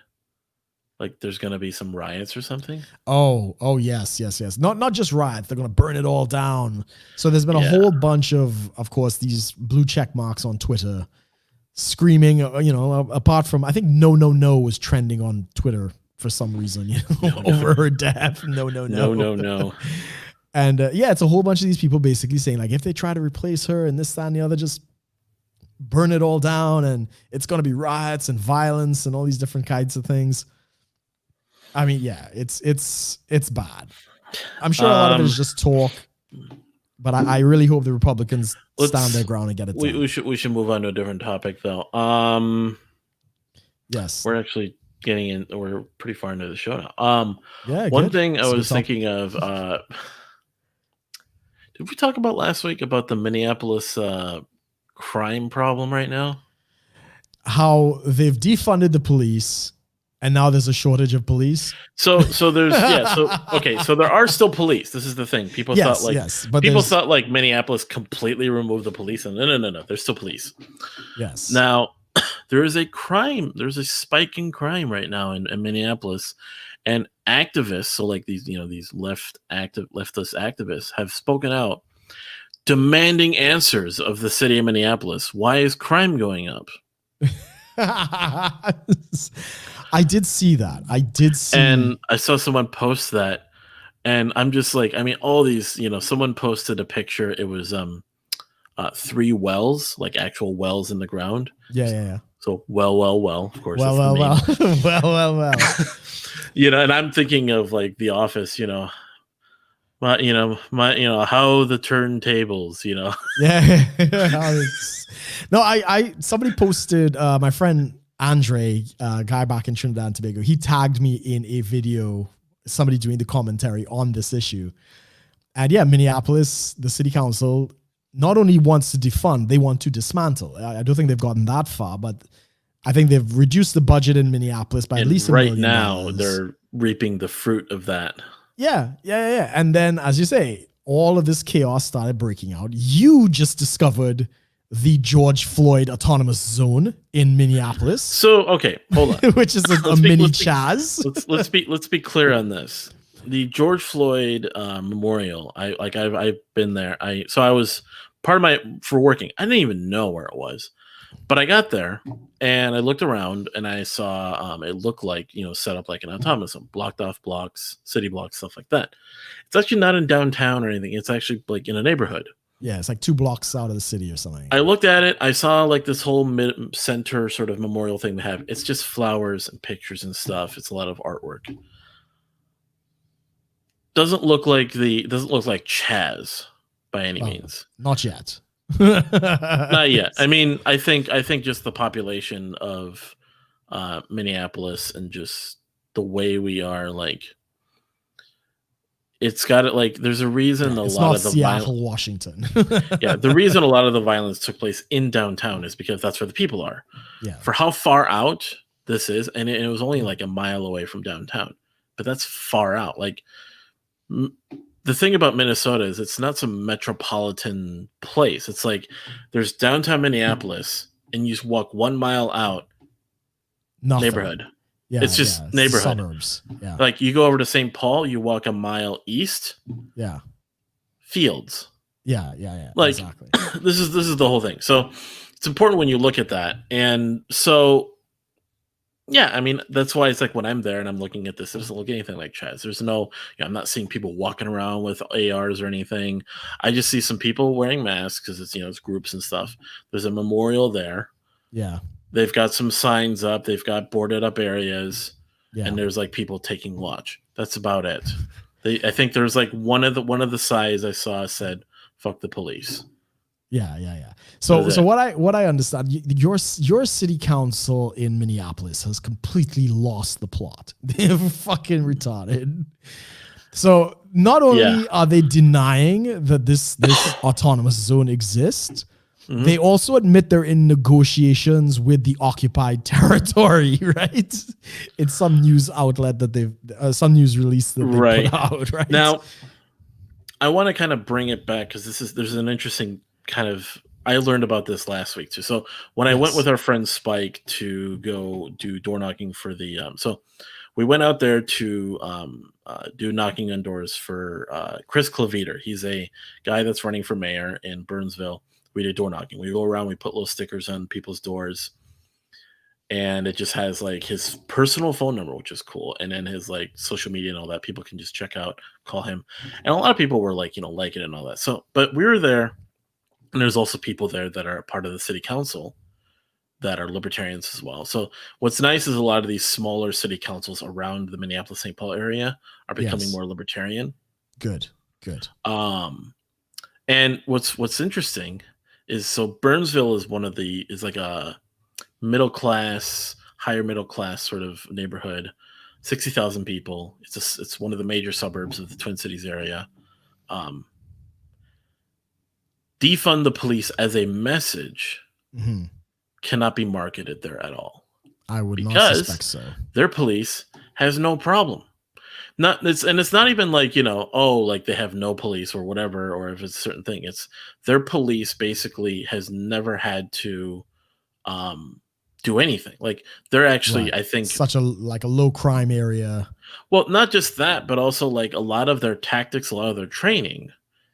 like there's going to be some riots or something. Oh, yes. Not just riots. They're going to burn it all down. So there's been a whole bunch of course, these blue check marks on Twitter screaming, apart from, I think No was trending on Twitter for some reason, over her death. No. And it's a whole bunch of these people basically saying like, if they try to replace her and this, that, and the other, just burn it all down, and it's going to be riots and violence and all these different kinds of things. I mean, it's bad. I'm sure a lot of it is just talk, but I really hope the Republicans stand their ground and get it done. We should move on to a different topic though. Yes, we're actually getting in. We're pretty far into the show now. One thing I was thinking of. Did we talk about last week about the Minneapolis crime problem right now? How they've defunded the police and now there's a shortage of police. So there's so there are still police. This is the thing. People thought like Minneapolis completely removed the police, and no, there's still police. Yes. Now there's a spike in crime right now in Minneapolis, and activists, so like these leftist activists have spoken out demanding answers of the city of Minneapolis. Why is crime going up? I did see that. And I saw someone post that, and I'm just like, I mean, all these, someone posted a picture. It was 3 wells, like actual wells in the ground. Yeah. So well, of course. Well. And I'm thinking of like The Office, how the turntables, Yeah. No, somebody posted, my friend Andre, guy back in Trinidad and Tobago, he tagged me in a video, somebody doing the commentary on this issue. And Minneapolis, the city council not only wants to defund, they want to dismantle. I don't think they've gotten that far, but I think they've reduced the budget in Minneapolis by at least $1 million. Right now, they're reaping the fruit of that. Yeah. And then, as you say, all of this chaos started breaking out. You just discovered the George Floyd Autonomous Zone in Minneapolis. So, okay, hold on. Which is a mini Chaz. Let's be clear on this. The George Floyd memorial. I've been there. I was for working. I didn't even know where it was, but I got there and I looked around and I saw it looked like, set up like an automaton, blocked off blocks, city blocks, stuff like that. It's actually not in downtown or anything. It's actually like in a neighborhood. Yeah, it's like 2 blocks out of the city or something. I looked at it. I saw like this whole center sort of memorial thing they have. It's just flowers and pictures and stuff. It's a lot of artwork. Doesn't look like Chaz by any means. Not yet. Not yet. I mean, I think just the population of Minneapolis and just the way we are, like, it's got it. Like, there's a reason it's a lot not of the Seattle, Washington. Yeah, the reason a lot of the violence took place in downtown is because that's where the people are. Yeah. For how far out this is, and it was only like a mile away from downtown, but that's far out. Like, the thing about Minnesota is it's not some metropolitan place. It's like there's downtown Minneapolis, and you just walk 1 mile out, neighborhood. Yeah, it's just neighborhood. Suburbs. Yeah. Like you go over to St. Paul, you walk a mile east. Yeah. Fields. Yeah. Like, exactly. This is the whole thing. So it's important when you look at that. And so, yeah, I mean, that's why it's like when I'm there and I'm looking at this, it doesn't look anything like Chaz. There's no, I'm not seeing people walking around with ARs or anything. I just see some people wearing masks because it's, it's groups and stuff. There's a memorial there. Yeah. They've got some signs up. They've got boarded up areas. Yeah. And there's like people taking watch. That's about it. I think there's like one of the signs I saw said, "Fuck the police." Yeah. So what I understand, your city council in Minneapolis has completely lost the plot. They're fucking retarded. So not only are they denying that this autonomous zone exists, they also admit they're in negotiations with the occupied territory, right? It's some news outlet that some news release that they put out, right? Now, I want to kind of bring it back because there's an interesting kind of, I learned about this last week too. So when I went with our friend Spike to go do door knocking for the, so we went out there to do knocking on doors for Chris Claviter. He's a guy that's running for mayor in Burnsville. We did door knocking. We go around, we put little stickers on people's doors, and it just has like his personal phone number, which is cool. And then his like social media and all that. People can just check out, call him. And a lot of people were like, like it and all that. So, but we were there, and there's also people there that are part of the city council that are libertarians as well. So what's nice is a lot of these smaller city councils around the Minneapolis, St. Paul area are becoming more libertarian. Good. And what's interesting is, so Burnsville is like a higher middle class sort of neighborhood, 60,000 people. It's one of the major suburbs of the Twin Cities area. Defund the police as a message cannot be marketed there at all. I would not suspect so. Their police has no problem. It's not even like, like they have no police or whatever, or if it's a certain thing. It's their police basically has never had to do anything. Like they're actually, I think, such a low crime area. Well, not just that, but also like a lot of their tactics, a lot of their training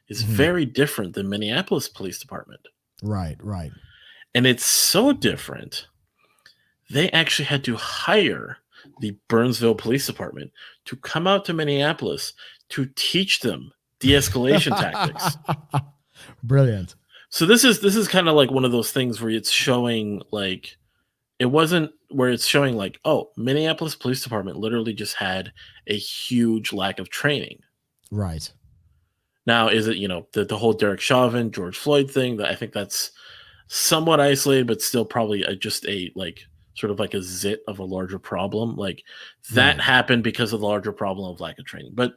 is very different than Minneapolis Police Department. Right. And it's so different. They actually had to hire the Burnsville Police Department to come out to Minneapolis to teach them de-escalation tactics. Brilliant. So this is kind of like one of those things where it's showing like, it wasn't where it's showing like, oh, Minneapolis Police Department literally just had a huge lack of training. Right. Now, is it, the whole Derek Chauvin, George Floyd thing, that I think that's somewhat isolated, but still probably just a like sort of like a zit of a larger problem. Like that happened because of the larger problem of lack of training. But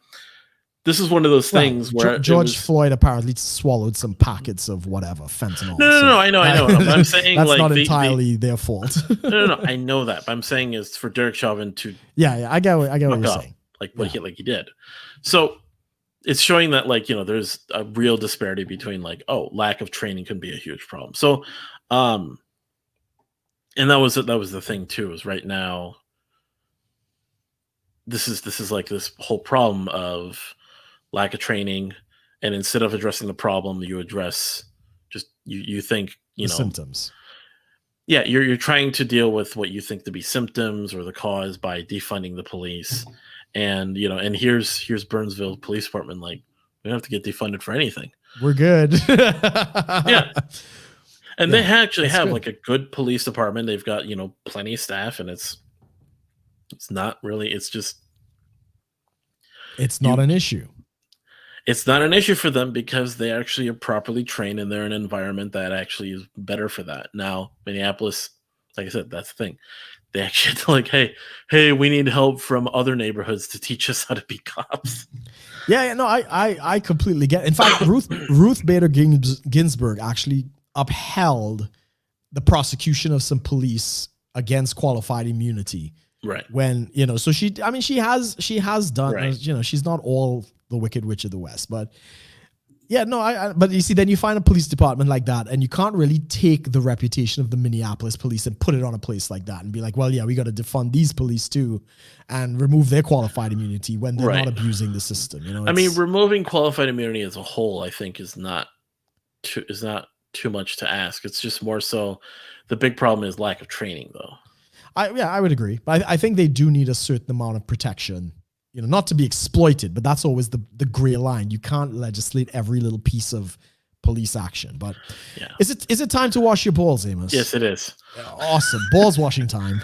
this is one of those things where George Floyd apparently swallowed some packets of whatever fentanyl. No, I know. I'm saying that's like not entirely their fault. No, I know that. But I'm saying is for Derek Chauvin to I get what you're saying. Like what he did. So it's showing that like there's a real disparity between like lack of training can be a huge problem. So and that was the thing too, is right now this is like this whole problem of lack of training, and instead of addressing the problem, you address you think, The symptoms. Yeah, you're trying to deal with what you think to be symptoms or the cause by defunding the police, and and here's Burnsville Police Department like, we don't have to get defunded for anything. We're good. Yeah, and they actually have good. like a good police department. They've got plenty of staff, and it's not really. It's not an issue. It's not an issue for them because they actually are properly trained and they're in an environment that actually is better for that. Now, Minneapolis, like I said, that's the thing. They actually have to like, hey, we need help from other neighborhoods to teach us how to be cops. Yeah, no, I completely get it. In fact, Ruth Bader Ginsburg actually upheld the prosecution of some police against qualified immunity. Right. When, so she has done, Right. she's not all the Wicked Witch of the West, but yeah, no, but you see, then you find a police department like that, and you can't really take the reputation of the Minneapolis police and put it on a place like that and be like, well, yeah, we got to defund these police too and remove their qualified immunity when they're not abusing the system. I mean, removing qualified immunity as a whole, I think, is not too much to ask. It's just more so the big problem is lack of training, though. I would agree, but I think they do need a certain amount of protection. Not to be exploited, but that's always the gray line. You can't legislate every little piece of police action. But yeah, is it time to wash your balls, Amos? Yes, it is. Awesome. Balls washing time.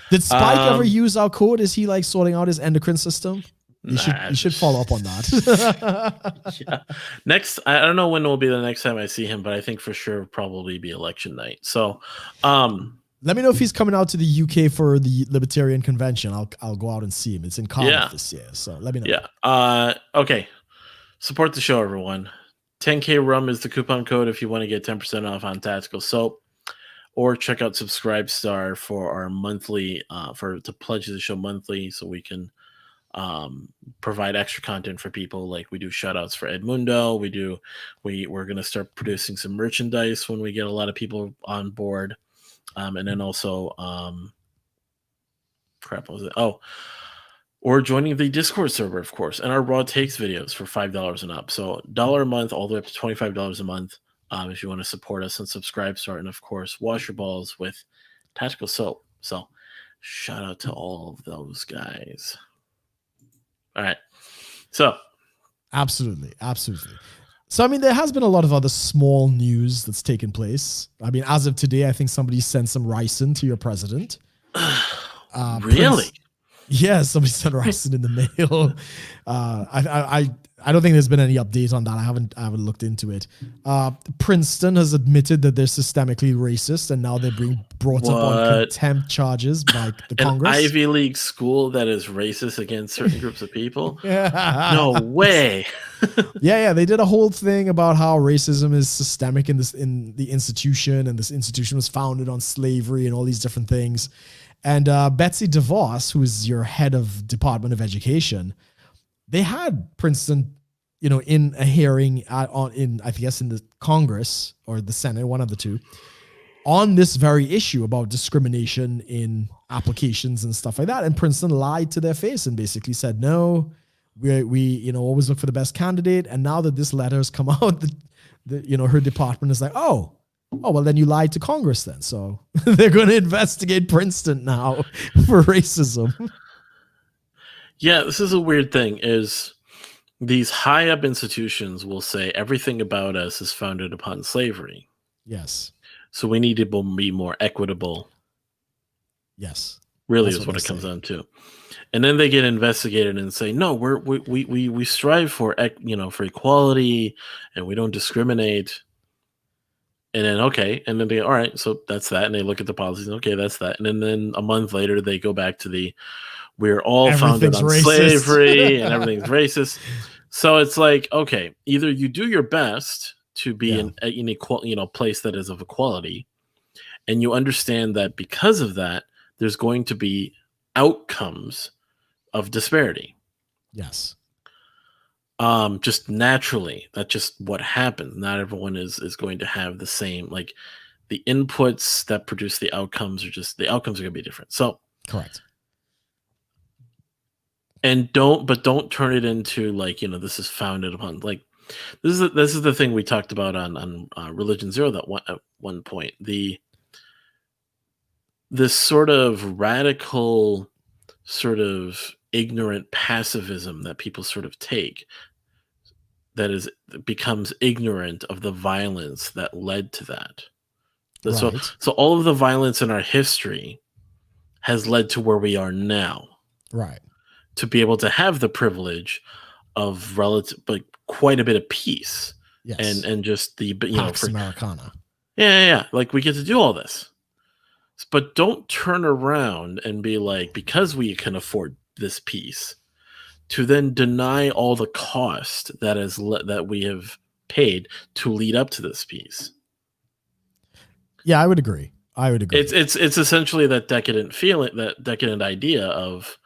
Did Spike ever use our code? Is he like sorting out his endocrine system? You should follow up on that. Yeah. Next, I don't know when will be the next time I see him, but I think for sure probably be election night. So, let me know if he's coming out to the UK for the Libertarian Convention. I'll go out and see him. It's in Cardiff this year, so let me know. Yeah. Okay. Support the show, everyone. 10K Rum is the coupon code if you want to get 10% off on Tactical Soap, or check out Subscribestar for our monthly to pledge the show monthly, so we can provide extra content for people. Like we do shout outs for Edmundo. We're going to start producing some merchandise when we get a lot of people on board. And then also, what was it? Oh, or joining the Discord server, of course, and our Raw Takes videos for $5 and up. So $1 a month, all the way up to $25 a month. If you want to support us and subscribe, and of course, wash your balls with Tactical Soap. So shout out to all of those guys. All right. So absolutely. So, I mean, there has been a lot of other small news that's taken place. I mean, as of today, I think somebody sent some ricin to your president. Really? Somebody sent ricin in the mail. I don't think there's been any update on that. I haven't looked into it. Princeton has admitted that they're systemically racist, and now they're being brought up on contempt charges by the Congress. An Ivy League school that is racist against certain groups of people? No way. Yeah. They did a whole thing about how racism is systemic in the institution, and this institution was founded on slavery and all these different things. And Betsy DeVos, who is your head of Department of Education, they had Princeton, in a hearing I guess in the Congress or the Senate, one of the two, on this very issue about discrimination in applications and stuff like that. And Princeton lied to their face and basically said, no, we always look for the best candidate. And now that this letter has come out, her department is like, oh, well, then you lied to Congress then. So they're going to investigate Princeton now for racism. Yeah, this is a weird thing, is these high up institutions will say everything about us is founded upon slavery. Yes. So we need to be more equitable. Yes. Really is what it comes down to. And then they get investigated and say, no, we strive for equality, and we don't discriminate. And then, okay. And then they go, all right, so that's that. And they look at the policies. Okay, that's that. And then a month later, they go back to we're all founded on slavery and everything's racist. So it's like, okay, either you do your best to be in a place that is of equality, and you understand that because of that, there's going to be outcomes of disparity. Yes. Just naturally, that's just what happens. Not everyone is going to have the same, like the inputs that produce the outcomes the outcomes are going to be different. So correct. And don't turn it into like, this is founded upon, like, This is the thing we talked about on Religion Zero at one point. This sort of radical, sort of ignorant pacifism that people sort of take, that becomes ignorant of the violence that led to that. So Right. so all of the violence in our history has led to where we are now, Right. to be able to have the privilege of relative, but quite a bit of peace, Yes. and just the, Pax for Americana. yeah, like we get to do all this, but don't turn around and be like, because we can afford this peace, to then deny all the cost that we have paid to lead up to this peace. Yeah, I would agree. It's essentially that decadent feeling, that decadent idea of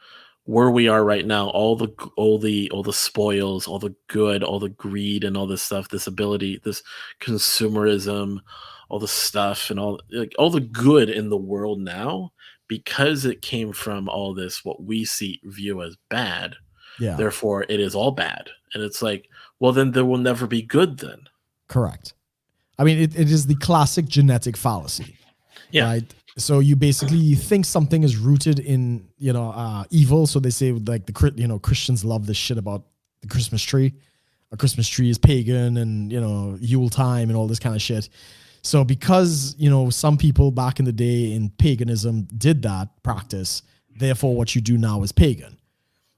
where we are right now, all the spoils, all the good, all the greed, and all this stuff, this ability, this consumerism, all the stuff, and all the good in the world now, because it came from all this what we view as bad. Yeah. Therefore, it is all bad, and it's like, well, then there will never be good. Then, correct. I mean, it is the classic genetic fallacy. yeah. Right. So you think something is rooted in, evil. So they say, like, Christians love this shit about the Christmas tree. A Christmas tree is pagan, and, Yule time and all this kind of shit. So because, some people back in the day in paganism did that practice, therefore what you do now is pagan.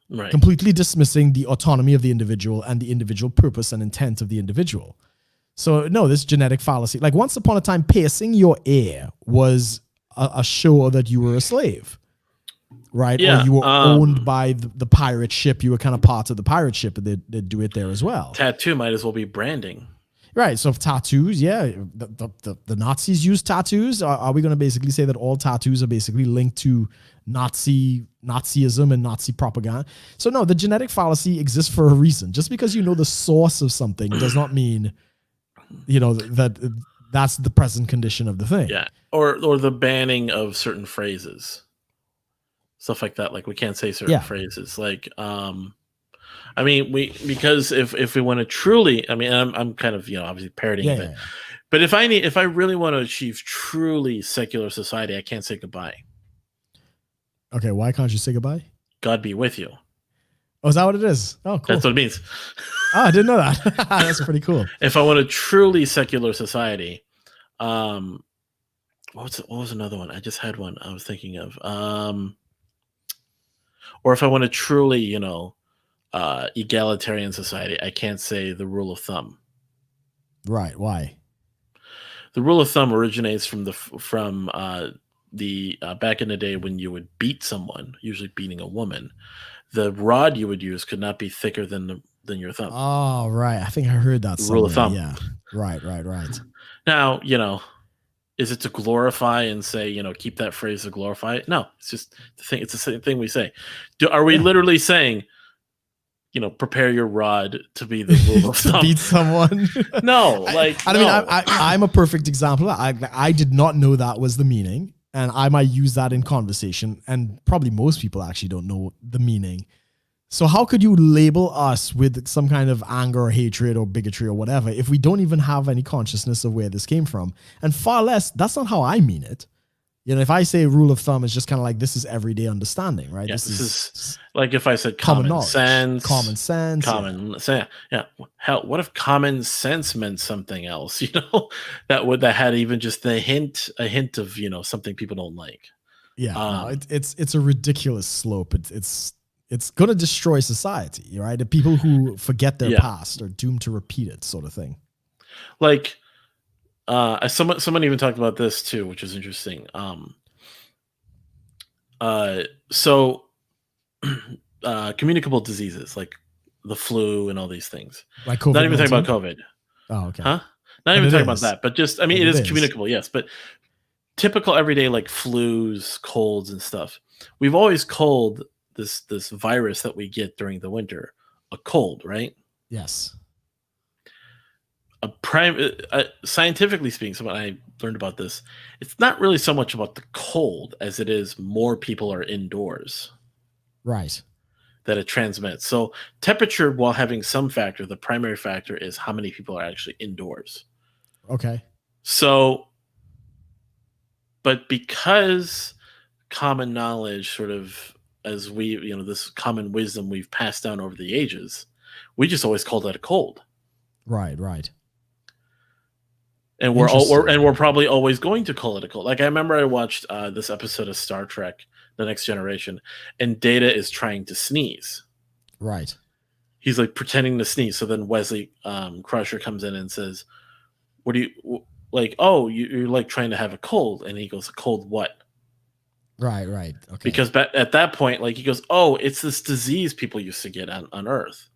Right. Completely dismissing the autonomy of the individual and the individual purpose and intent of the individual. So no, this genetic fallacy, like once upon a time, piercing your ear was a show that you were a slave, right? Yeah, or you were owned by the pirate ship. You were kind of part of the pirate ship, and they'd do it there as well. Tattoo might as well be branding. Right. So tattoos, yeah, the Nazis used tattoos. Are we going to basically say that all tattoos are basically linked to Nazism and Nazi propaganda? So no, the genetic fallacy exists for a reason. Just because you know the source of something does not mean, that's the present condition of the thing. Yeah. Or the banning of certain phrases, stuff like that. Like we can't say certain phrases. Like, I mean, because if we want to truly, I mean, I'm kind of, obviously parroting it. Yeah. But if I really want to achieve truly secular society, I can't say goodbye. Okay, why can't you say goodbye? God be with you. Oh, is that what it is? Oh, cool. That's what it means. Oh, I didn't know that. That's pretty cool. If I want a truly secular society, what was another one? I just had one I was thinking of. Or if I want a truly, egalitarian society, I can't say the rule of thumb. Right. Why? The rule of thumb originates from the back in the day when you would beat someone, usually beating a woman. The rod you would use could not be thicker than your thumb. Oh, right. I think I heard that. Rule of thumb. Yeah. Right. Now, is it to glorify and say, keep that phrase to glorify it? No, it's just the thing. It's the same thing we say. Are we literally saying, prepare your rod to be the rule of thumb? Beat someone? No, I'm a perfect example. I did not know that was the meaning, and I might use that in conversation, and probably most people actually don't know the meaning. So how could you label us with some kind of anger or hatred or bigotry or whatever if we don't even have any consciousness of where this came from? And far less, that's not how I mean it. If I say rule of thumb, it's just kind of like, this is everyday understanding, right? Yeah, this is like if I said common sense. Yeah. Hell, what if common sense meant something else? that had even just a hint of something people don't like. Yeah, it's a ridiculous slope. It's going to destroy society, right? The people who forget their past are doomed to repeat it, sort of thing. Like, someone even talked about this too, which is interesting. So communicable diseases like the flu and all these things. Like COVID. Not even talking about COVID. Oh, okay. Huh? Not even talking about that, but just, I mean, it is communicable, yes, but typical everyday like flus, colds, and stuff. We've always called this virus that we get during the winter a cold, right? Yes. Scientifically speaking, so when I learned about this, it's not really so much about the cold as it is more people are indoors. Right. that it transmits. So temperature, while having some factor, the primary factor is how many people are actually indoors. Okay. So, but because common knowledge sort of, as we, this common wisdom we've passed down over the ages, we just always called it a cold. Right. Right. And we're probably always going to call it a cold. Like, I remember I watched this episode of Star Trek, The Next Generation, and Data is trying to sneeze. Right. He's like pretending to sneeze. So then Wesley Crusher comes in and says, "What do you like? Oh, you're like trying to have a cold." And he goes, "A cold what?" Right. Right. Okay. Because at that point, like, he goes, "Oh, it's this disease people used to get on Earth."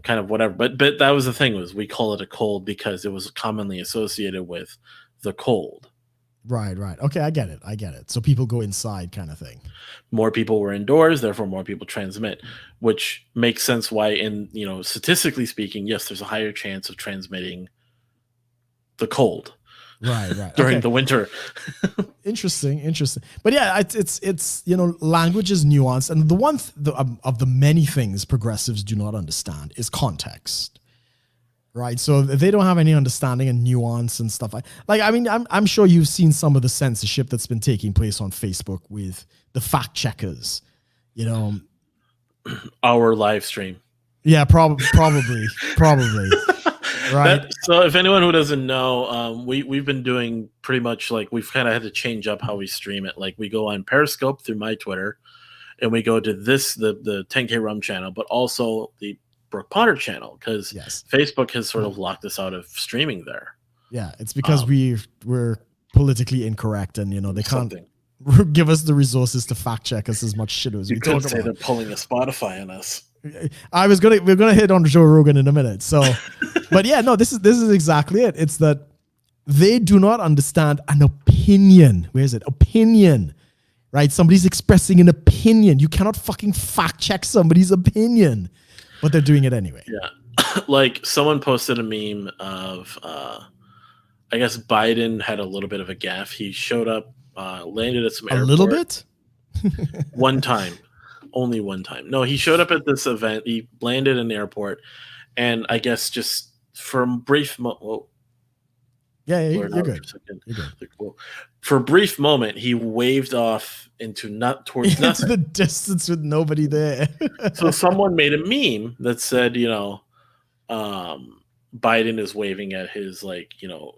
Kind of whatever. But that was the thing, was we call it a cold because it was commonly associated with the cold. Right. Right. Okay. I get it. So people go inside, kind of thing. More people were indoors, therefore more people transmit, which makes sense why, statistically speaking, yes, there's a higher chance of transmitting the cold. Right. Right. During the winter. Interesting. But yeah, it's language is nuanced, and the one of the many things progressives do not understand is context. Right, so they don't have any understanding and nuance and stuff I mean, I'm sure you've seen some of the censorship that's been taking place on Facebook with the fact checkers. Our live stream. Yeah, probably. Right. So if anyone who doesn't know, we've been doing pretty much, like, we've kind of had to change up how we stream it. Like, we go on Periscope through my Twitter, and we go to the 10K Rum channel, but also the Brook Potter channel, because Facebook has sort of locked us out of streaming there. Yeah, it's because we're politically incorrect, and they can't give us the resources to fact check us as much shit as we talk about. Say they're pulling a Spotify on us. We're gonna hit on Joe Rogan in a minute. So, but yeah, no, this is exactly it. It's that they do not understand an opinion. Where is it? Opinion, right? Somebody's expressing an opinion. You cannot fucking fact check somebody's opinion, but they're doing it anyway. Yeah, like someone posted a meme of, I guess Biden had a little bit of a gaffe. He showed up, landed at some airport. A little bit. One time. Only one time. No, he showed up at this event. He landed in the airport, and I guess just for a brief moment. You're good. For a brief moment, he waved off towards nothing. The distance with nobody there. So someone made a meme that said, Biden is waving at his,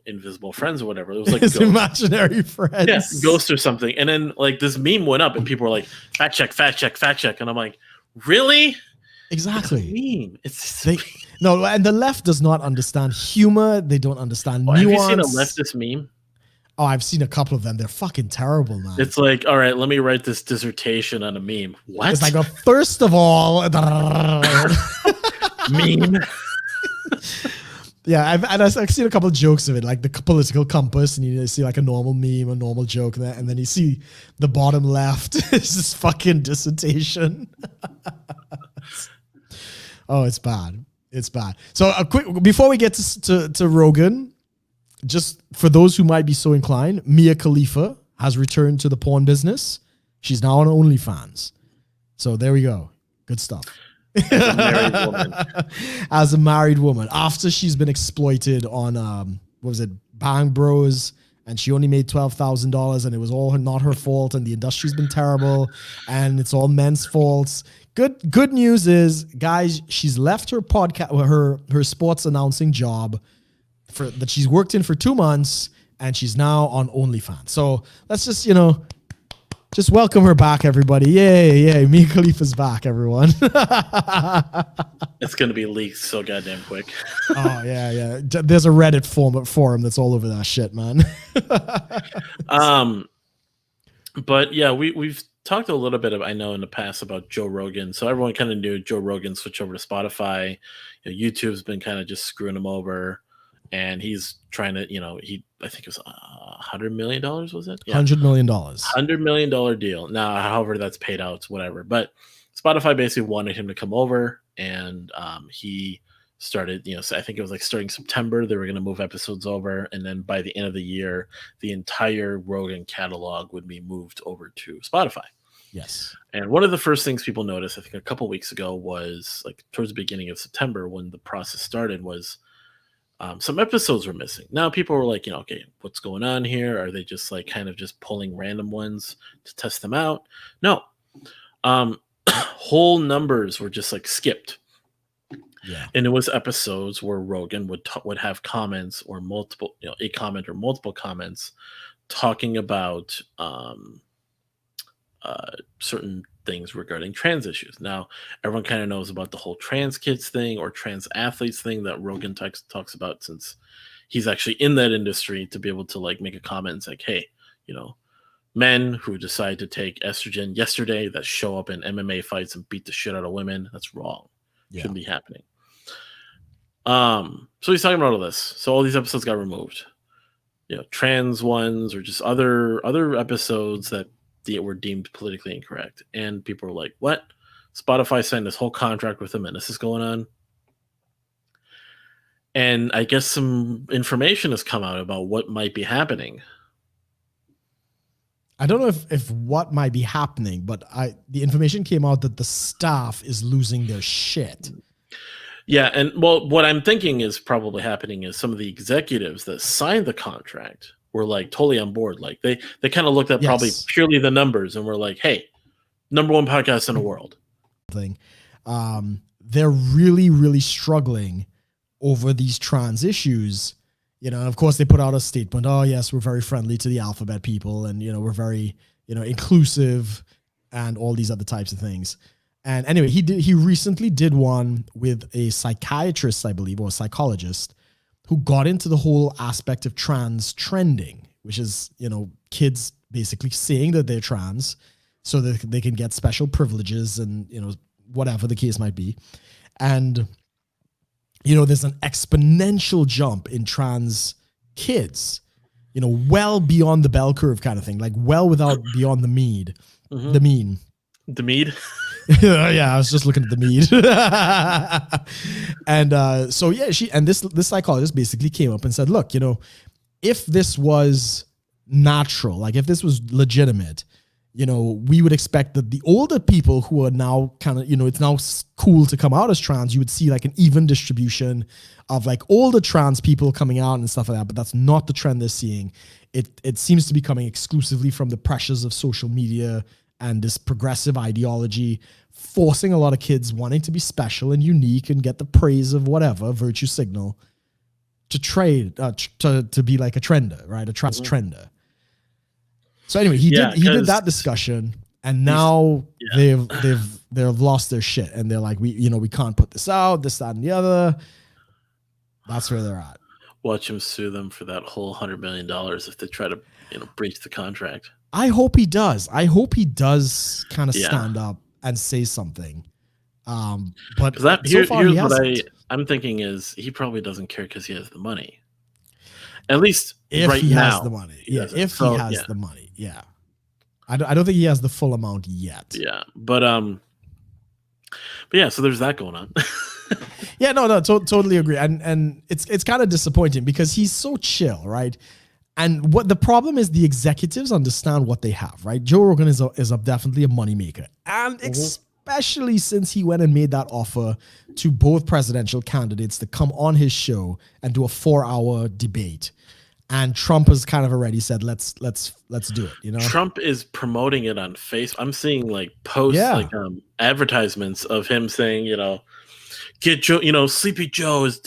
invisible friends or whatever. It was like his imaginary friends. Yeah, ghost or something. And then, this meme went up, and people were like, fact check. And I'm like, really? Exactly. It's a meme. No, and the left does not understand humor. They don't understand nuance. Have you seen a leftist meme? Oh, I've seen a couple of them. They're fucking terrible, man. It's like, all right, let me write this dissertation on a meme. What? It's like, first of all, meme. Yeah, I've seen a couple of jokes of it, like the political compass, and you see like a normal meme, a normal joke, and then you see the bottom left is this fucking dissertation. Oh, it's bad. It's bad. So a quick, before we get to Rogan, just for those who might be so inclined, Mia Khalifa has returned to the porn business. She's now on OnlyFans. So there we go. Good stuff. As a married woman, after she's been exploited on what was it, Bang Bros, and she only made $12,000, and it was all not her fault, and the industry's been terrible, and it's all men's faults. Good news is, guys, she's left her podcast, her sports announcing job that she's worked in for 2 months, and she's now on OnlyFans. So let's just just welcome her back, everybody. Yay. Mia Khalifa's back, everyone. It's going to be leaked so goddamn quick. Oh, yeah. There's a Reddit forum that's all over that shit, man. But yeah, we've talked a little bit I know in the past about Joe Rogan. So everyone kind of knew Joe Rogan switched over to Spotify. YouTube's been kind of just screwing him over. And he's trying to, I think it was $100 million, was it? Yeah. $100 million. $100 million deal. Now, however that's paid out, it's whatever. But Spotify basically wanted him to come over, and he started, so I think it was starting September, they were going to move episodes over. And then by the end of the year, the entire Rogan catalog would be moved over to Spotify. Yes. And one of the first things people noticed, I think a couple weeks ago, was like towards the beginning of September when the process started, was some episodes were missing. Now people were like, okay, what's going on here? Are they just like kind of just pulling random ones to test them out? No. Whole numbers were just like skipped. Yeah. And it was episodes where Rogan would have comments or multiple, a comment or multiple comments talking about certain things regarding trans issues. Now, everyone kind of knows about the whole trans kids thing or trans athletes thing that Rogan talks about, since he's actually in that industry, to be able to like make a comment and say, hey, men who decide to take estrogen yesterday that show up in MMA fights and beat the shit out of women, that's wrong. Yeah. Shouldn't be happening. So he's talking about all this. So all these episodes got removed. Trans ones or just other episodes that were deemed politically incorrect. And people were like, what? Spotify signed this whole contract with them and this is going on. And I guess some information has come out about what might be happening. I don't know if what might be happening, but the information came out that the staff is losing their shit. Yeah, and well, what I'm thinking is probably happening is some of the executives that signed the contract were like totally on board. Like they kind of looked at probably purely the numbers and were like, hey, #1 podcast in the world. They're really, really struggling over these trans issues. And of course they put out a statement. Oh yes, we're very friendly to the alphabet people, and we're very inclusive, and all these other types of things. And anyway, he recently did one with a psychiatrist, I believe, or a psychologist, who got into the whole aspect of trans trending, which is kids basically saying that they're trans so that they can get special privileges and whatever the case might be. And there's an exponential jump in trans kids, well beyond the bell curve kind of thing, like well beyond the mean. The mean. The mead? Yeah, I was just looking at the mead. And so yeah, this psychologist basically came up and said, look, if this was natural, like if this was legitimate, we would expect that the older people who are now kind of, it's now cool to come out as trans, you would see like an even distribution of like older trans people coming out and stuff like that. But that's not the trend they're seeing. It seems to be coming exclusively from the pressures of social media and this progressive ideology, forcing a lot of kids wanting to be special and unique and get the praise of whatever virtue signal to to be like a trender, right? A trans trender. So anyway, he did that discussion, and now they've lost their shit, and they're like, we can't put this out, this, that, and the other. That's where they're at. Watch him sue them for that whole $100 million if they try to breach the contract. I hope he does. I hope he does kind of stand up and say something. But here's what I'm thinking is he probably doesn't care because he has the money. At least if right he now, has the money. Yeah, if he has the money. Yeah. I don't think he has the full amount yet. Yeah. But yeah, so there's that going on. Yeah, no, totally agree. And it's kind of disappointing because he's so chill, right? And what the problem is, the executives understand what they have, right? Joe Rogan is definitely a moneymaker. And especially since he went and made that offer to both presidential candidates to come on his show and do a 4-hour debate. And Trump has kind of already said, let's do it, Trump is promoting it on Facebook. I'm seeing like posts, like advertisements of him saying, get Joe, Sleepy Joe is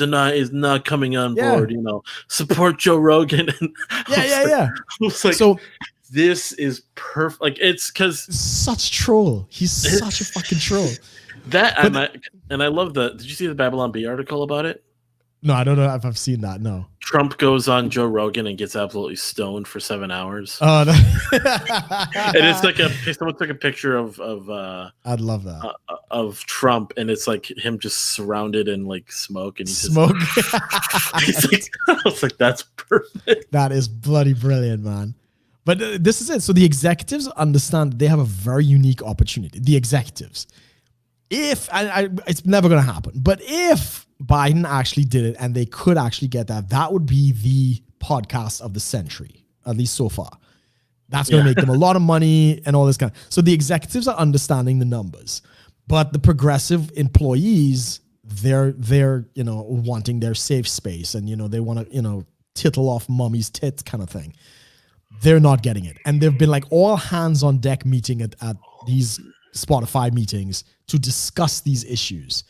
not coming on board, support Joe Rogan. And I was like, so this is perfect. Like, it's because such troll. He's such a fucking troll. And I love did you see the Babylon Bee article about it? No, I don't know if I've seen that. No. Trump goes on Joe Rogan and gets absolutely stoned for 7 hours. Oh, no. And it's like someone took a picture of I'd love that. Of Trump, and it's like him just surrounded in like smoke, and he's I was like, that's perfect. That is bloody brilliant, man. But this is it. So the executives understand that they have a very unique opportunity. The executives. It's never going to happen, but if Biden actually did it and they could actually get that would be the podcast of the century, at least so far. That's going to make them a lot of money and all this kind of. So the executives are understanding the numbers, but the progressive employees, they're wanting their safe space, and they want to tittle off mommy's tits kind of thing. They're not getting it, and they've been like all hands on deck meeting at these Spotify meetings to discuss these issues.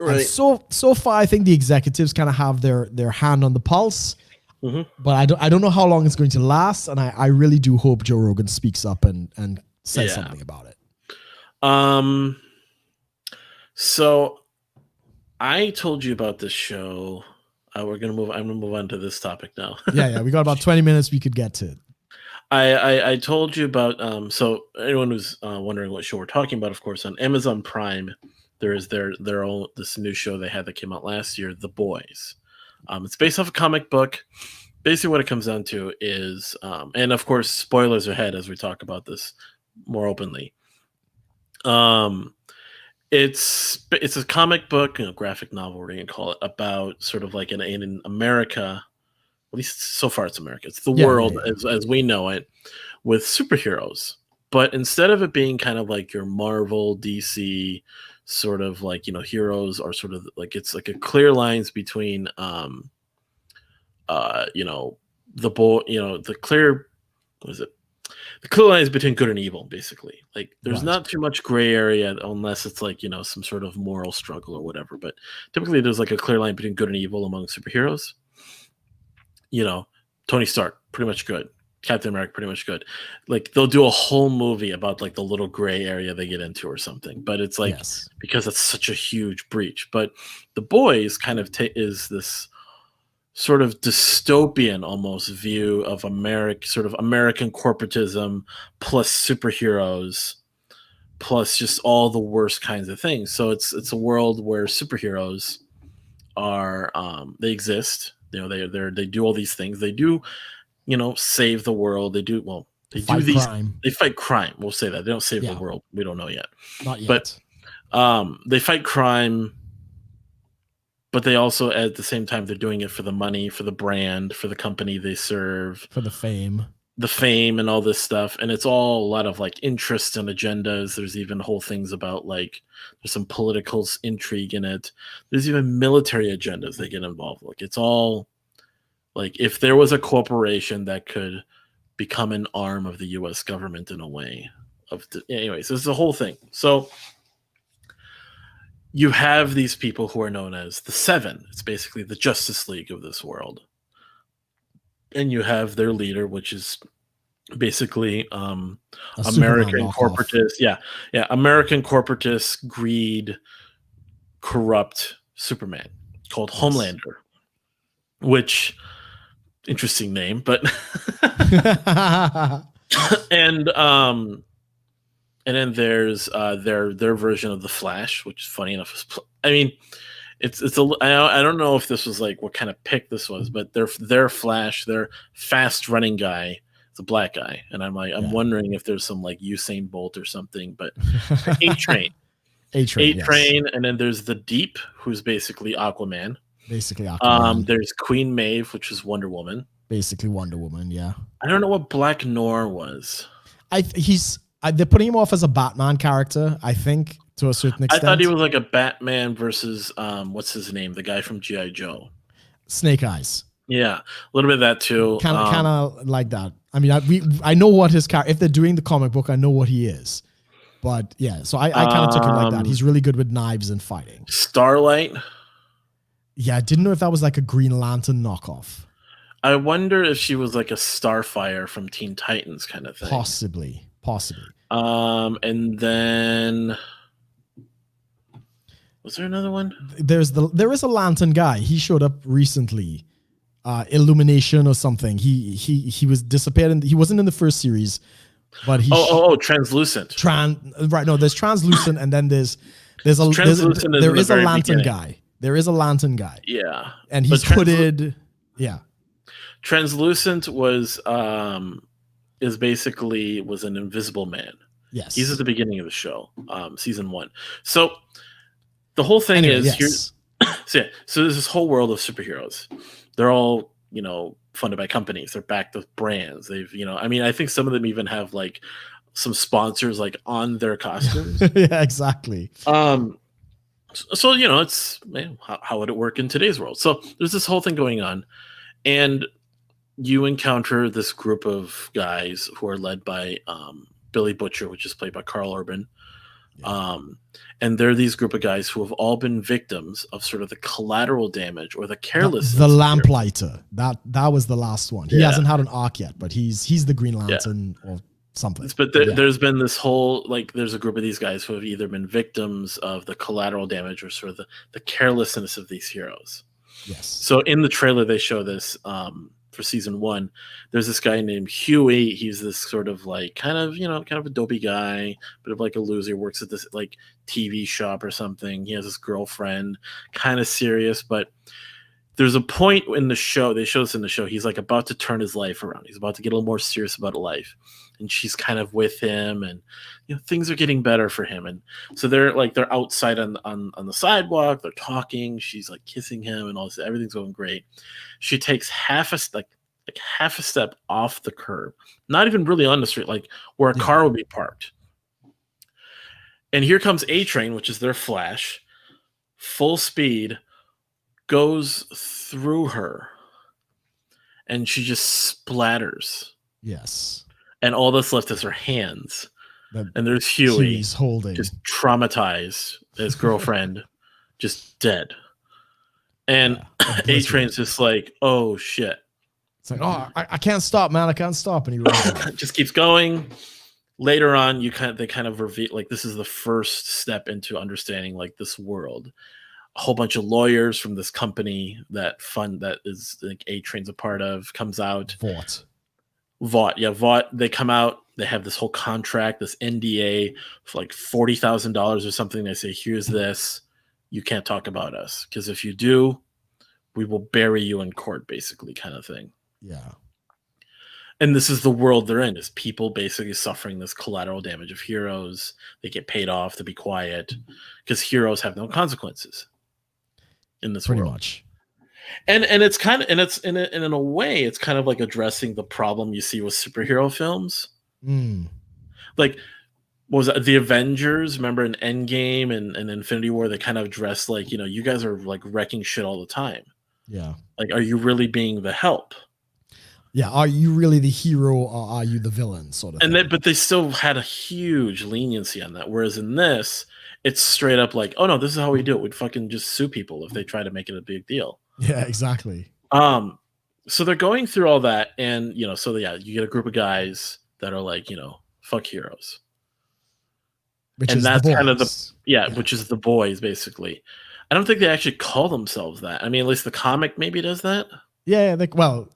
Right. And so far, I think the executives kind of have their hand on the pulse. Mm-hmm. But I don't know how long it's going to last, and I really do hope Joe Rogan speaks up and says something about it. So I told you about this show. I'm gonna move on to this topic now. yeah. We got about 20 minutes we could get to. I told you about so anyone who's wondering what show we're talking about, of course, on Amazon Prime, there is their own this new show they had that came out last year, The Boys. It's based off a comic book. Basically, what it comes down to is, and of course, spoilers ahead as we talk about this more openly. It's a comic book, graphic novel, we're going to call it, about sort of like in America, at least so far it's America. It's the world as we know it, with superheroes. But instead of it being kind of like your Marvel, DC, sort of like, heroes are sort of like, it's like a clear lines between, the clear lines between good and evil, basically. Like there's not too much gray area unless it's like, some sort of moral struggle or whatever. But typically there's like a clear line between good and evil among superheroes. Tony Stark, pretty much good. Captain America, pretty much good. Like they'll do a whole movie about like the little gray area they get into or something, but it's like because it's such a huge breach. But The Boys kind of is this sort of dystopian almost view of American corporatism plus superheroes plus just all the worst kinds of things. So it's a world where superheroes are they exist. They do all these things. They do. Save the world. They do crime. They fight crime. We'll say that. They don't save the world. We don't know yet. Not yet. But they fight crime, but they also, at the same time, they're doing it for the money, for the brand, for the company they serve. For the fame and all this stuff. And it's all a lot of like interests and agendas. There's even whole things about like, there's some political intrigue in it. There's even military agendas they get involved. Like it's all, like if there was a corporation that could become an arm of the U.S. government in a way anyways, this is the whole thing. So you have these people who are known as the Seven. It's basically the Justice League of this world. And you have their leader, which is basically American corporatist. Yeah. American corporatist, greed, corrupt Superman called Homelander, which... interesting name, but and then there's their version of the Flash, which is funny enough. I mean, it's I don't know if this was like what kind of pick this was, but their Flash, their fast running guy, is a black guy, and I'm wondering if there's some like Usain Bolt or something, but A-Train, and then there's the Deep, who's basically Aquaman. There's Queen Maeve, which is Wonder Woman. Basically Wonder Woman, yeah. I don't know what Black Noir was. They're putting him off as a Batman character, I think, to a certain extent. I thought he was like a Batman versus what's his name? The guy from G.I. Joe. Snake Eyes. Yeah, a little bit of that too. Kind of like that. I mean, I know what his character. If they're doing the comic book, I know what he is. But yeah, so I kind of took him like that. He's really good with knives and fighting. Starlight. Yeah, I didn't know if that was like a Green Lantern knockoff. I wonder if she was like a Starfire from Teen Titans kind of thing. Possibly. And then was there another one? There is a Lantern guy. He showed up recently. Illumination or something. He was disappeared. He wasn't in the first series, but he. Translucent. Right. No, there's Translucent, and then there is a Lantern guy. There is a Lantern guy. Yeah. And he's hooded. Yeah. Translucent was an Invisible Man. Yes. He's at the beginning of the show, season 1. So the whole thing is yes. so there's this whole world of superheroes. They're all, funded by companies. They're backed with brands. They've, I mean, I think some of them even have like some sponsors like on their costumes. Yeah, exactly. So it's how would it work in today's world? So there's this whole thing going on, and you encounter this group of guys who are led by Billy Butcher, which is played by Carl Urban. Yeah. And they're these group of guys who have all been victims of sort of the collateral damage or the carelessness. The Lamplighter. That was the last one. He hasn't had an arc yet, but he's the Green Lantern or something. But there's been this whole, like, there's a group of these guys who have either been victims of the collateral damage or sort of the carelessness of these heroes. Yes. So in the trailer, they show this for season 1. There's this guy named Huey. He's this sort of like kind of a dopey guy, bit of like a loser. Works at this like TV shop or something. He has this girlfriend, kind of serious, but there's a point in the show, they show this in the show, he's like about to turn his life around. He's about to get a little more serious about life. And she's kind of with him, and things are getting better for him. And so they're outside on the sidewalk, they're talking, she's like kissing him and all this, everything's going great. She takes half a step off the curb, not even really on the street, like where a car would be parked. And here comes A-Train, which is their Flash, full speed, goes through her, and she just splatters. Yes. And all that's left is her hands. And there's Huey, he's holding, just traumatized, his girlfriend, just dead. And A-Train's just like, oh shit. It's like, oh, I can't stop, man. I can't stop. And he runs. Just keeps going. Later on, they kind of reveal, like, this is the first step into understanding like this world. A whole bunch of lawyers from this company that is like A-Train's a part of comes out. Vought. They come out. They have this whole contract, this NDA for like $40,000 or something. They say, here's this. You can't talk about us, because if you do, we will bury you in court, basically, kind of thing. Yeah. And this is the world they're in, is people basically suffering this collateral damage of heroes. They get paid off to be quiet because heroes have no consequences in this Pretty world. Much. And it's kind of, and it's in a way, it's kind of like addressing the problem you see with superhero films. Like, what was that? The Avengers, remember in Endgame and Infinity War, they kind of addressed like, you guys are like wrecking shit all the time. Yeah. Like, are you really being the help? Yeah. Are you really the hero, or are you the villain, sort of thing? But they still had a huge leniency on that. Whereas in this, it's straight up like, oh no, this is how we do it. We'd fucking just sue people if they try to make it a big deal. Yeah, exactly. So they're going through all that, and you get a group of guys that are like, fuck heroes. Which is kind of which is the boys, basically. I don't think they actually call themselves that. I mean, at least the comic maybe does that. Yeah,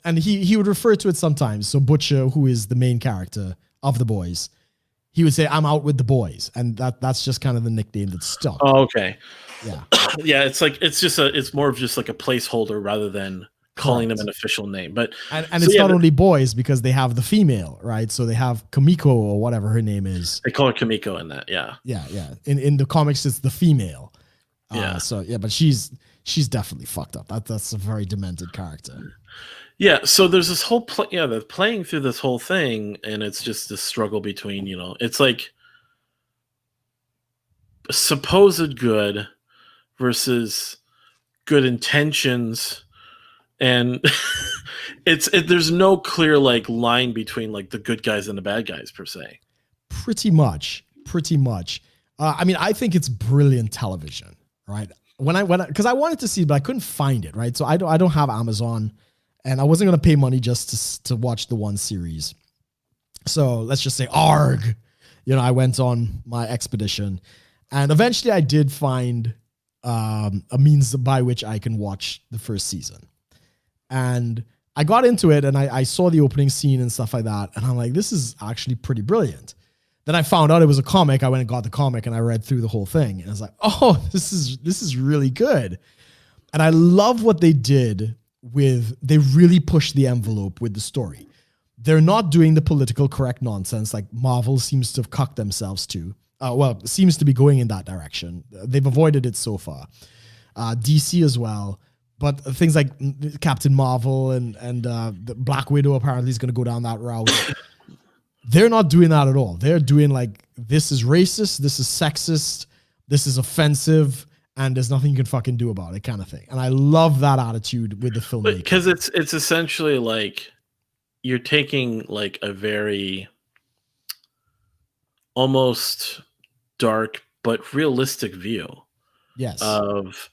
and he would refer to it sometimes. So Butcher, who is the main character of the boys, he would say, "I'm out with the boys," and that's just kind of the nickname that stuck. Oh, okay. Yeah. Yeah, it's more of just like a placeholder rather than calling them an official name. But it's not only boys, because they have the female, right? So they have Kamiko, or whatever her name is. They call her Kamiko in that, yeah. Yeah. In the comics, it's the female. Yeah. But she's definitely fucked up. That's a very demented character. Yeah, so there's this whole they're playing through this whole thing, and it's just this struggle between, it's like supposed good versus good intentions. And there's no clear like line between like the good guys and the bad guys per se. Pretty much. I mean, I think it's brilliant television, right? Because I wanted to see it, but I couldn't find it, right? So I don't have Amazon, and I wasn't going to pay money just to watch the one series. So let's just say ARG, I went on my expedition, and eventually I did find a means by which I can watch the first season. And I got into it, and I saw the opening scene and stuff like that. And I'm like, this is actually pretty brilliant. Then I found out it was a comic. I went and got the comic, and I read through the whole thing. And I was like, oh, this is really good. And I love what they did they really pushed the envelope with the story. They're not doing the political correct nonsense like Marvel seems to have cucked themselves to. Seems to be going in that direction. They've avoided it so far. DC as well. but things like Captain Marvel and the Black Widow apparently is going to go down that route. They're not doing that at all. They're doing like, this is racist, this is sexist, this is offensive, and there's nothing you can fucking do about it, kind of thing. And I love that attitude with the filmmaker. Because it's essentially like you're taking like a very almost dark but realistic view Yes. of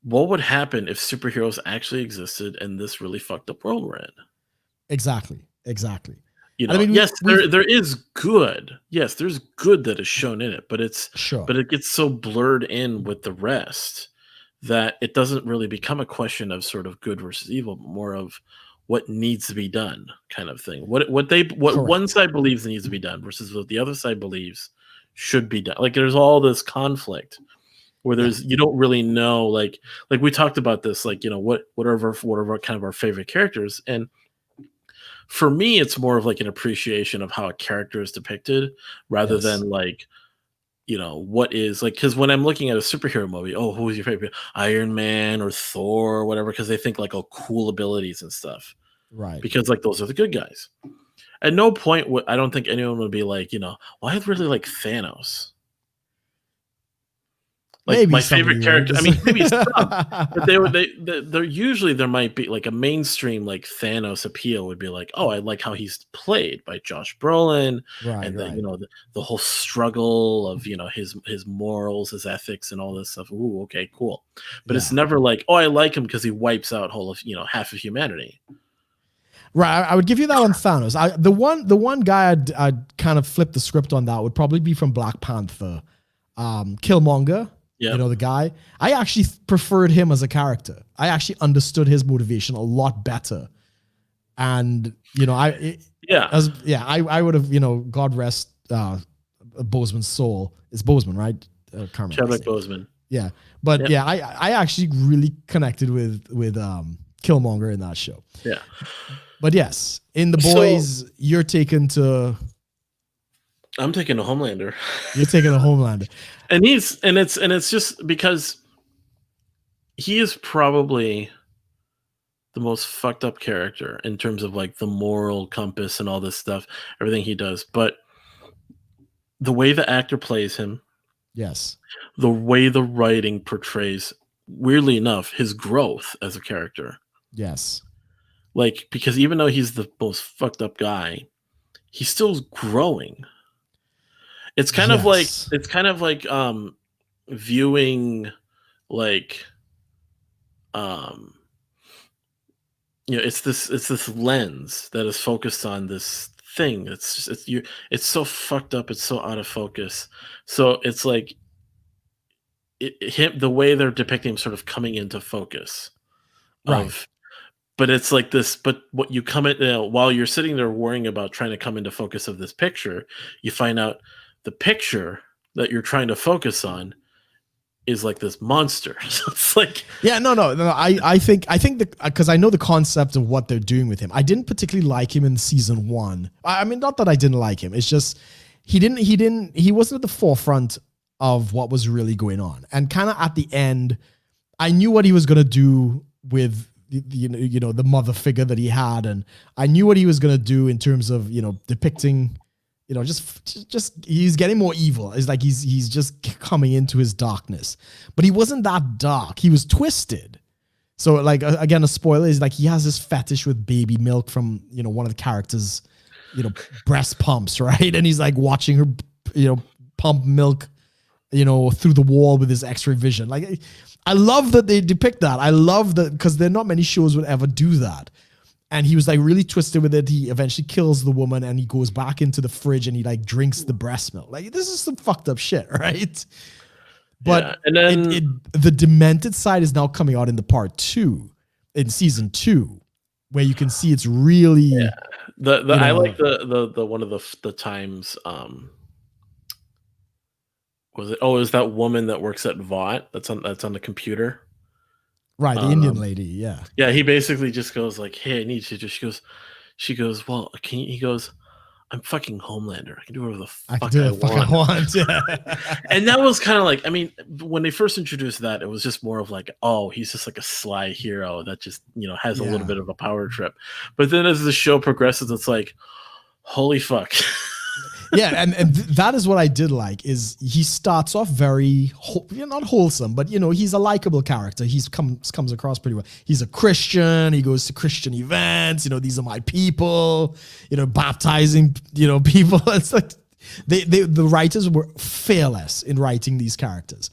what would happen if superheroes actually existed in this really fucked up world we're in. Exactly. You know, I mean, yes, there is good. Yes, there's good that is shown in it, but it gets so blurred in with the rest that it doesn't really become a question of sort of good versus evil, but more of what needs to be done, kind of thing. What one side believes needs to be done versus what the other side believes should be done. Like there's all this conflict where you don't really know, like we talked about this, like, you know, what are kind of our favorite characters. And for me, it's more of like an appreciation of how a character is depicted rather than like, you know, what is like, because when I'm looking at a superhero movie, oh, who's your favorite? Iron Man or Thor or whatever, because they think like, oh, cool abilities and stuff. Right. Because like those are the good guys. At no point I don't think anyone would be like, you know, well, I really like Thanos. Like maybe my favorite character. I mean, maybe some, but they're usually there might be like a mainstream like Thanos appeal would be like, oh, I like how he's played by Josh Brolin, and you know the whole struggle of, you know, his morals, his ethics, and all this stuff. Ooh, okay, cool. But it's never like, oh, I like him because he wipes out half of humanity. Right, I would give you that on Thanos. The one guy I'd kind of flip the script on that would probably be from Black Panther, Killmonger. Yep. You know, the guy, I actually preferred him as a character. I actually understood his motivation a lot better. And, you know, I would have, you know, God rest Boseman's soul. It's Boseman, right? Chadwick Boseman. Yeah. But I actually really connected with Killmonger in that show. Yeah. But yes, in The Boys, you're taken to... I'm taking a Homelander. You're taking a Homelander. And it's just because he is probably the most fucked up character in terms of like the moral compass and all this stuff, everything he does. But the way the actor plays him, yes, the way the writing portrays, weirdly enough, his growth as a character. Yes. Like, because even though he's the most fucked up guy, he's still growing. It's kind of like viewing like you know, it's this lens that is focused on this thing. It's so fucked up, it's so out of focus. So it's like the way they're depicting him sort of coming into focus. Right. But it's like this, but what you come in while you're sitting there worrying about trying to come into focus of this picture, you find out the picture that you're trying to focus on is like this monster. So it's like, no. I think because I know the concept of what they're doing with him. I didn't particularly like him in season 1. I mean, not that I didn't like him. It's just he wasn't at the forefront of what was really going on. And kind of at the end, I knew what he was going to do with you know the mother figure that he had, and I knew what he was going to do in terms of, you know, depicting, you know, just he's getting more evil. It's like he's just coming into his darkness. But he wasn't that dark. He was twisted. So like, again, a spoiler is like he has this fetish with baby milk from, you know, one of the characters, you know, breast pumps, right? And he's like watching her, you know, pump milk, you know, through the wall with his X-ray vision. Like, I love that they depict that. I love that because there are not many shows would ever do that. And he was like really twisted with it. He eventually kills the woman and he goes back into the fridge and he like drinks the breast milk. Like, this is some fucked up shit, right? But and then the demented side is now coming out in the part 2, in season 2, where you can see it's really I like the one of the times was it that woman that works at Vought that's on the computer. Right, the Indian lady, yeah. Yeah, he basically just goes like, "Hey, I need you." She goes, "Well, he goes, I'm fucking Homelander. I can do whatever the I can fuck do I the fuck I want. want. And that was kind of like, I mean, when they first introduced that, it was just more of like, oh, he's just like a sly hero that just, has a little bit of a power trip. But then as the show progresses, it's like, holy fuck. Yeah, and that is what I did like, is he starts off very not wholesome, but he's a likable character. He's comes across pretty well. He's a Christian. He goes to Christian events. These are my people. Baptizing people. It's like the writers were fearless in writing these characters.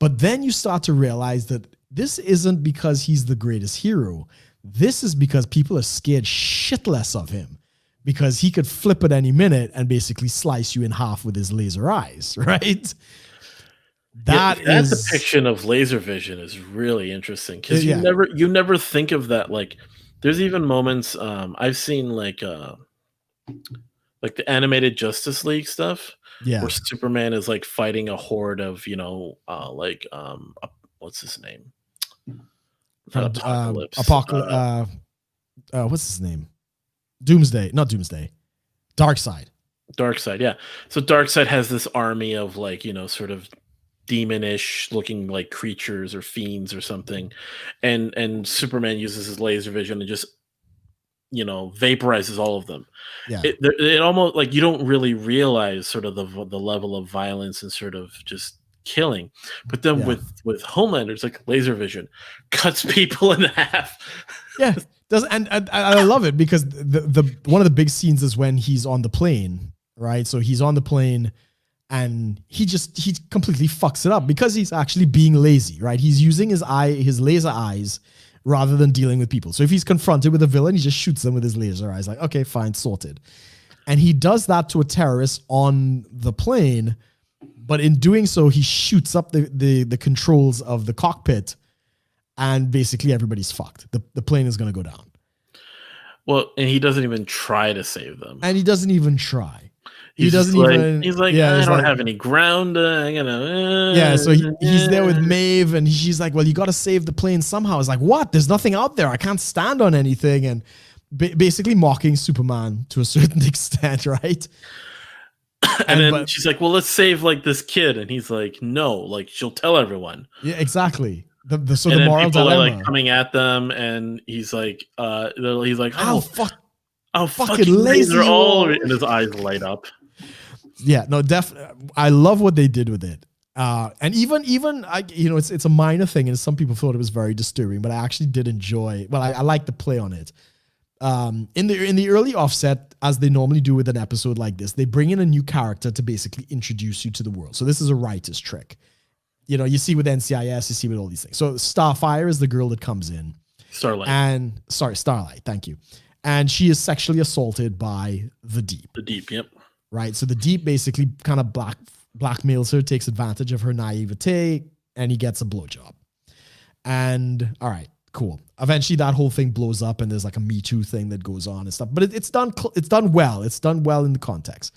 But then you start to realize that this isn't because he's the greatest hero. This is because people are scared shitless of him, because he could flip at any minute and basically slice you in half with his laser eyes, right? That depiction of laser vision is really interesting, because you never think of that. Like, there's even moments I've seen like the animated Justice League stuff, where Superman is like fighting a horde of what's his name? Not Apocalypse. What's his name? Doomsday, not Doomsday. Darkseid, yeah. So Darkseid has this army of sort of demonish looking like creatures or fiends or something, and Superman uses his laser vision and just vaporizes all of them. Yeah, it almost like you don't really realize sort of the level of violence and sort of just killing, but then with Homelander, it's like laser vision cuts people in half. Yeah. And I love it, because the one of the big scenes is when he's on the plane, right? So he's on the plane and he completely fucks it up because he's actually being lazy, right? He's using his laser eyes rather than dealing with people. So if he's confronted with a villain, he just shoots them with his laser eyes, like, okay, fine, sorted. And he does that to a terrorist on the plane, but in doing so, he shoots up the controls of the cockpit, and basically everybody's fucked. The plane is going to go down. Well, and he doesn't even try to save them. And he doesn't even try. He's like, I don't have any ground. So he's there with Maeve, and she's like, well, you got to save the plane somehow. It's like, what? There's nothing out there. I can't stand on anything. And basically mocking Superman to a certain extent, right? And then she's like, well, let's save this kid. And he's like, no, she'll tell everyone. Yeah, exactly. The people moral dilemma. are coming at them, and he's like, oh fucking laser all, and his eyes light up. Yeah, no, definitely. I love what they did with it. And even it's a minor thing, and some people thought it was very disturbing, but I actually did enjoy. Well, I like the play on it. In the early offset, as they normally do with an episode like this, they bring in a new character to basically introduce you to the world. So this is a writer's trick. You see with NCIS, you see with all these things. So Starfire is the girl that comes in. Starlight, thank you. And she is sexually assaulted by the Deep. The Deep, yep. Right, so the Deep basically kind of blackmails her, takes advantage of her naivete, and he gets a blowjob. And, all right, cool. Eventually that whole thing blows up, and there's like a Me Too thing that goes on and stuff. But it's done well. It's done well in the context.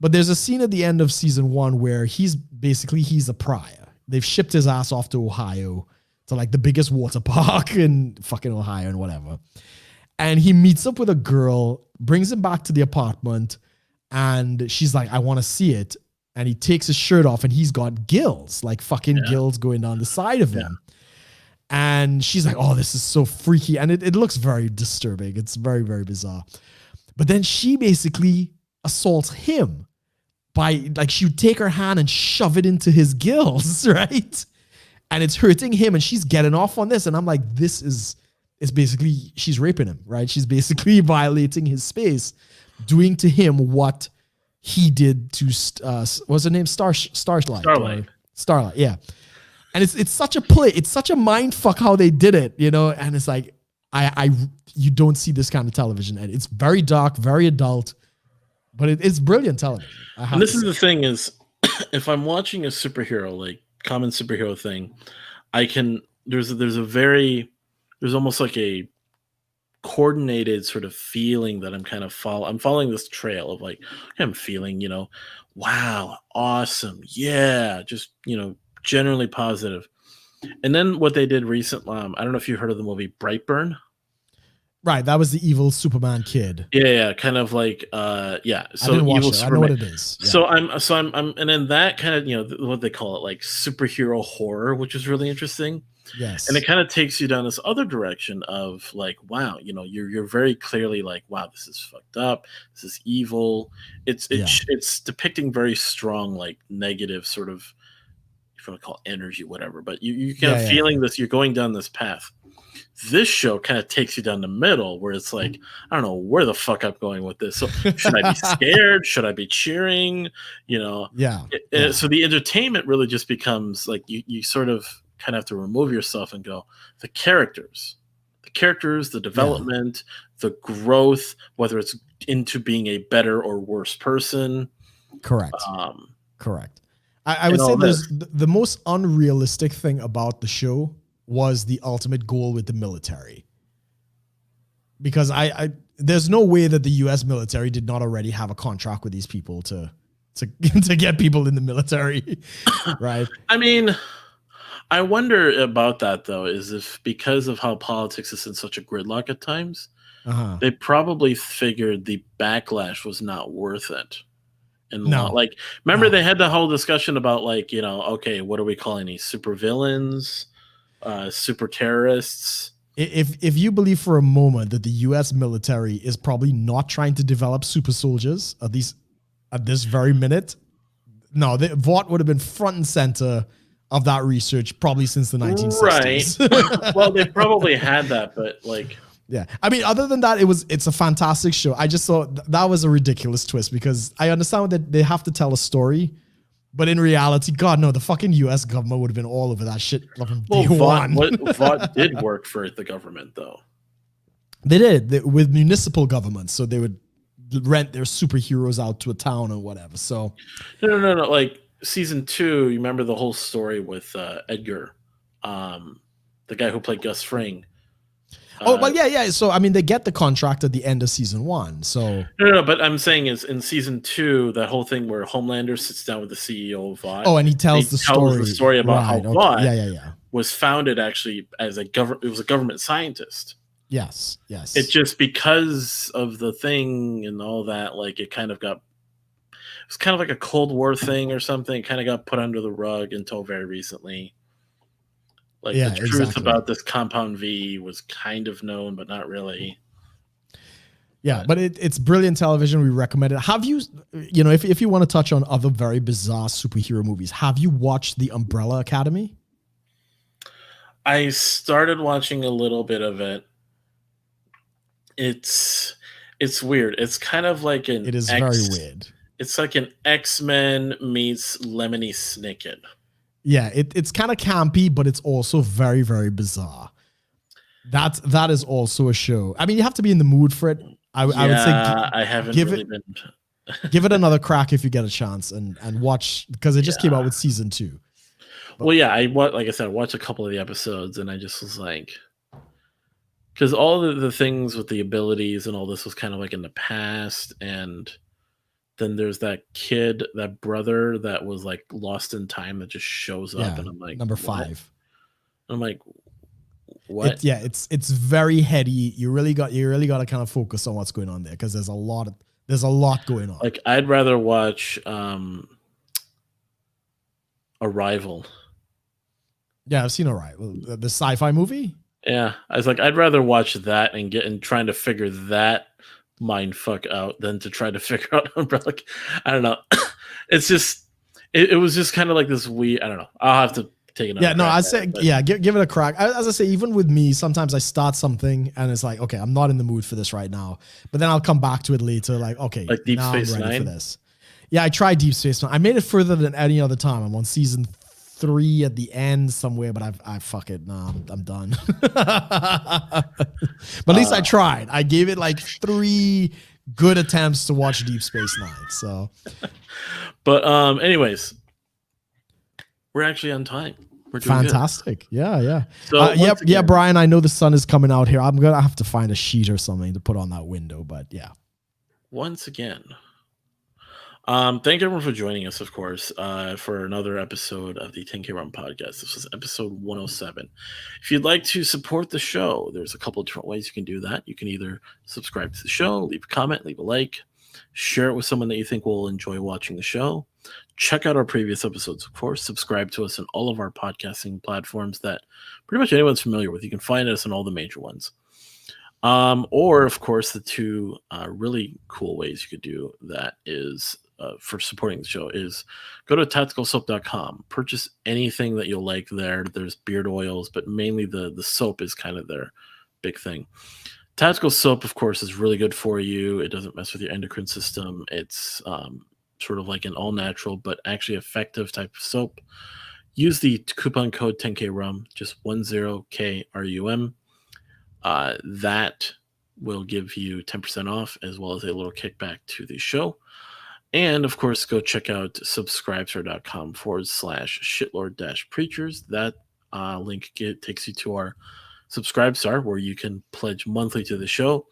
But there's a scene at the end of season 1 where he's a pariah. They've shipped his ass off to Ohio, to the biggest water park in fucking Ohio and whatever. And he meets up with a girl, brings him back to the apartment, and she's like, I want to see it. And he takes his shirt off, and he's got gills, gills going down the side of him. And she's like, oh, this is so freaky. And it looks very disturbing. It's very, very bizarre. But then she basically assaults him by she would take her hand and shove it into his gills, right? And it's hurting him, and she's getting off on this. And I'm like, it's basically, she's raping him, right? She's basically violating his space, doing to him what he did to, what's her name? Starlight. Starlight, yeah. And it's such a play. It's such a mind fuck how they did it, and it's like, you don't see this kind of television. And it's very dark, very adult, but it's brilliant television. And this is the thing is, if I'm watching a superhero, common superhero thing, there's almost like a coordinated sort of feeling that I'm following this trail of I'm feeling, wow, awesome. Yeah. Just, generally positive. And then what they did recently, I don't know if you heard of the movie Brightburn. Right, that was the evil Superman kid. Yeah, kind of like yeah. I So didn't watch evil it. I know what Superman. it is. Yeah. So I'm and then that kind of, what they call it, like superhero horror, which is really interesting. And Yes. it kind of takes you down this other direction of like, wow, you're very clearly like, wow, this is fucked up. This is evil. Yeah. It's depicting very strong, like negative sort of, if you want to call it energy, whatever. But you kind of Yeah. feeling this. You're going down this path. This show kind of takes you down the middle where it's like, I don't know where the fuck I'm going with this. So should I be scared? Should I be cheering? Yeah. So the entertainment really just becomes like you sort of kind of have to remove yourself and go, the characters, the development, the growth, whether it's into being a better or worse person. Correct. Correct. I would say there's the most unrealistic thing about the show was the ultimate goal with the military. Because there's no way that the US military did not already have a contract with these people to get people in the military. Right. I mean, I wonder about that though, is if because of how politics is in such a gridlock at times, they probably figured the backlash was not worth it. And like, remember they had the whole discussion about like, okay, what are we calling these super villains? Super terrorists. If you believe for a moment that the US military is probably not trying to develop super soldiers, at least at this very minute, no, Vought would have been front and center of that research probably since the 1960s. Right. Well, they probably had that, but like, yeah. I mean, other than that, it's a fantastic show. I just thought that was a ridiculous twist because I understand that they have to tell a story. But in reality, God, no, the fucking U.S. government would have been all over that shit from day one. Vought did work for the government, though. They did with municipal governments, so they would rent their superheroes out to a town or whatever. So, no. Like season 2, you remember the whole story with Edgar, the guy who played Gus Fring. But yeah. So I mean, they get the contract at the end of season 1. So no. But I'm saying is in season 2, that whole thing where Homelander sits down with the CEO of Vought. Oh, and he tells the story about how Vought yeah. was founded actually as it was a government scientist. Yes. It just because of the thing and all that, like it was kind of like a Cold War thing or something. It kind of got put under the rug until very recently. Like the truth about this Compound V was kind of known, but not really. Yeah, but it's brilliant television. We recommend it. Have you, if you want to touch on other very bizarre superhero movies, have you watched The Umbrella Academy? I started watching a little bit of it. It's weird. It's kind of like It is very weird. It's like an X-Men meets Lemony Snicket. Yeah, it's kind of campy, but it's also very, very bizarre. That is also a show. I mean, you have to be in the mood for it. I would say I haven't really been. Give it another crack if you get a chance and watch, because it just came out with season 2. But, well, yeah, like I said, I watched a couple of the episodes and I just was like, because all the things with the abilities and all this was kind of like in the past, and then there's that kid, that brother that was like lost in time that just shows up, and I'm like, number what? 5. I'm like, what? It's very heady. You really got to kind of focus on what's going on there because there's a lot going on. Like I'd rather watch Arrival. Yeah, I've seen Arrival, the sci-fi movie. Yeah, I was like, I'd rather watch that and trying to figure that mind fuck out than to try to figure out Umbrella. I don't know. It's just it was just kind of like this weird. I don't know. I'll have to take it. Yeah, no, I'd say give it a crack. As I say, even with me, sometimes I start something and it's like, okay, I'm not in the mood for this right now, but then I'll come back to it later. Like, okay, like Deep Space I'm ready Nine. For this. Yeah, I tried Deep Space Nine. I made it further than any other time. I'm on season 3 at the end somewhere, but I fuck it. No, I'm done. But at least I tried. I gave it like 3 good attempts to watch Deep Space Nine. So, but anyways, we're actually on time. We're doing fantastic. Good. Yeah. So Brian, I know the sun is coming out here. I'm gonna have to find a sheet or something to put on that window, but yeah. Once again, Thank everyone for joining us, of course, for another episode of the 10K Rum podcast. This was episode 107. If you'd like to support the show, there's a couple of different ways you can do that. You can either subscribe to the show, leave a comment, leave a like, share it with someone that you think will enjoy watching the show. Check out our previous episodes, of course. Subscribe to us on all of our podcasting platforms that pretty much anyone's familiar with. You can find us on all the major ones. Or, of course, the two really cool ways you could do that is for supporting the show is go to tacticalsoap.com. Purchase anything that you'll like there. There's beard oils, but mainly the soap is kind of their big thing. Tactical soap, of course, is really good for you. It doesn't mess with your endocrine system. It's sort of like an all-natural but actually effective type of soap. Use the coupon code 10K Rum, just 10K RUM. That will give you 10% off as well as a little kickback to the show. And of course, go check out subscribestar.com/shitlord-preachers. That link takes you to our Subscribestar where you can pledge monthly to the show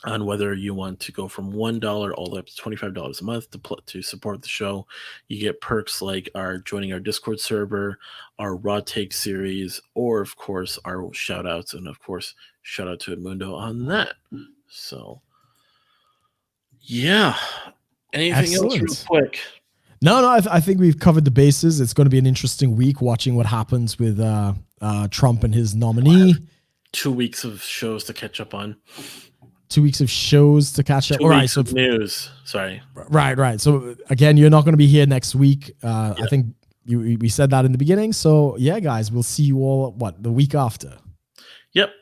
on whether you want to go from $1 all the way up to $25 a month to support the show. You get perks like joining our Discord server, our Raw Take series, or of course our shout outs, and of course shout out to Edmundo on that. So yeah, anything else real quick? No, I think we've covered the bases. It's going to be an interesting week watching what happens with Trump and his nominee. 2 weeks of shows to catch up on. 2 weeks of shows to catch up. All right, so news. Sorry. Right. So again, you're not going to be here next week. Yep. I think we said that in the beginning. So yeah, guys, we'll see you all the week after. Yep.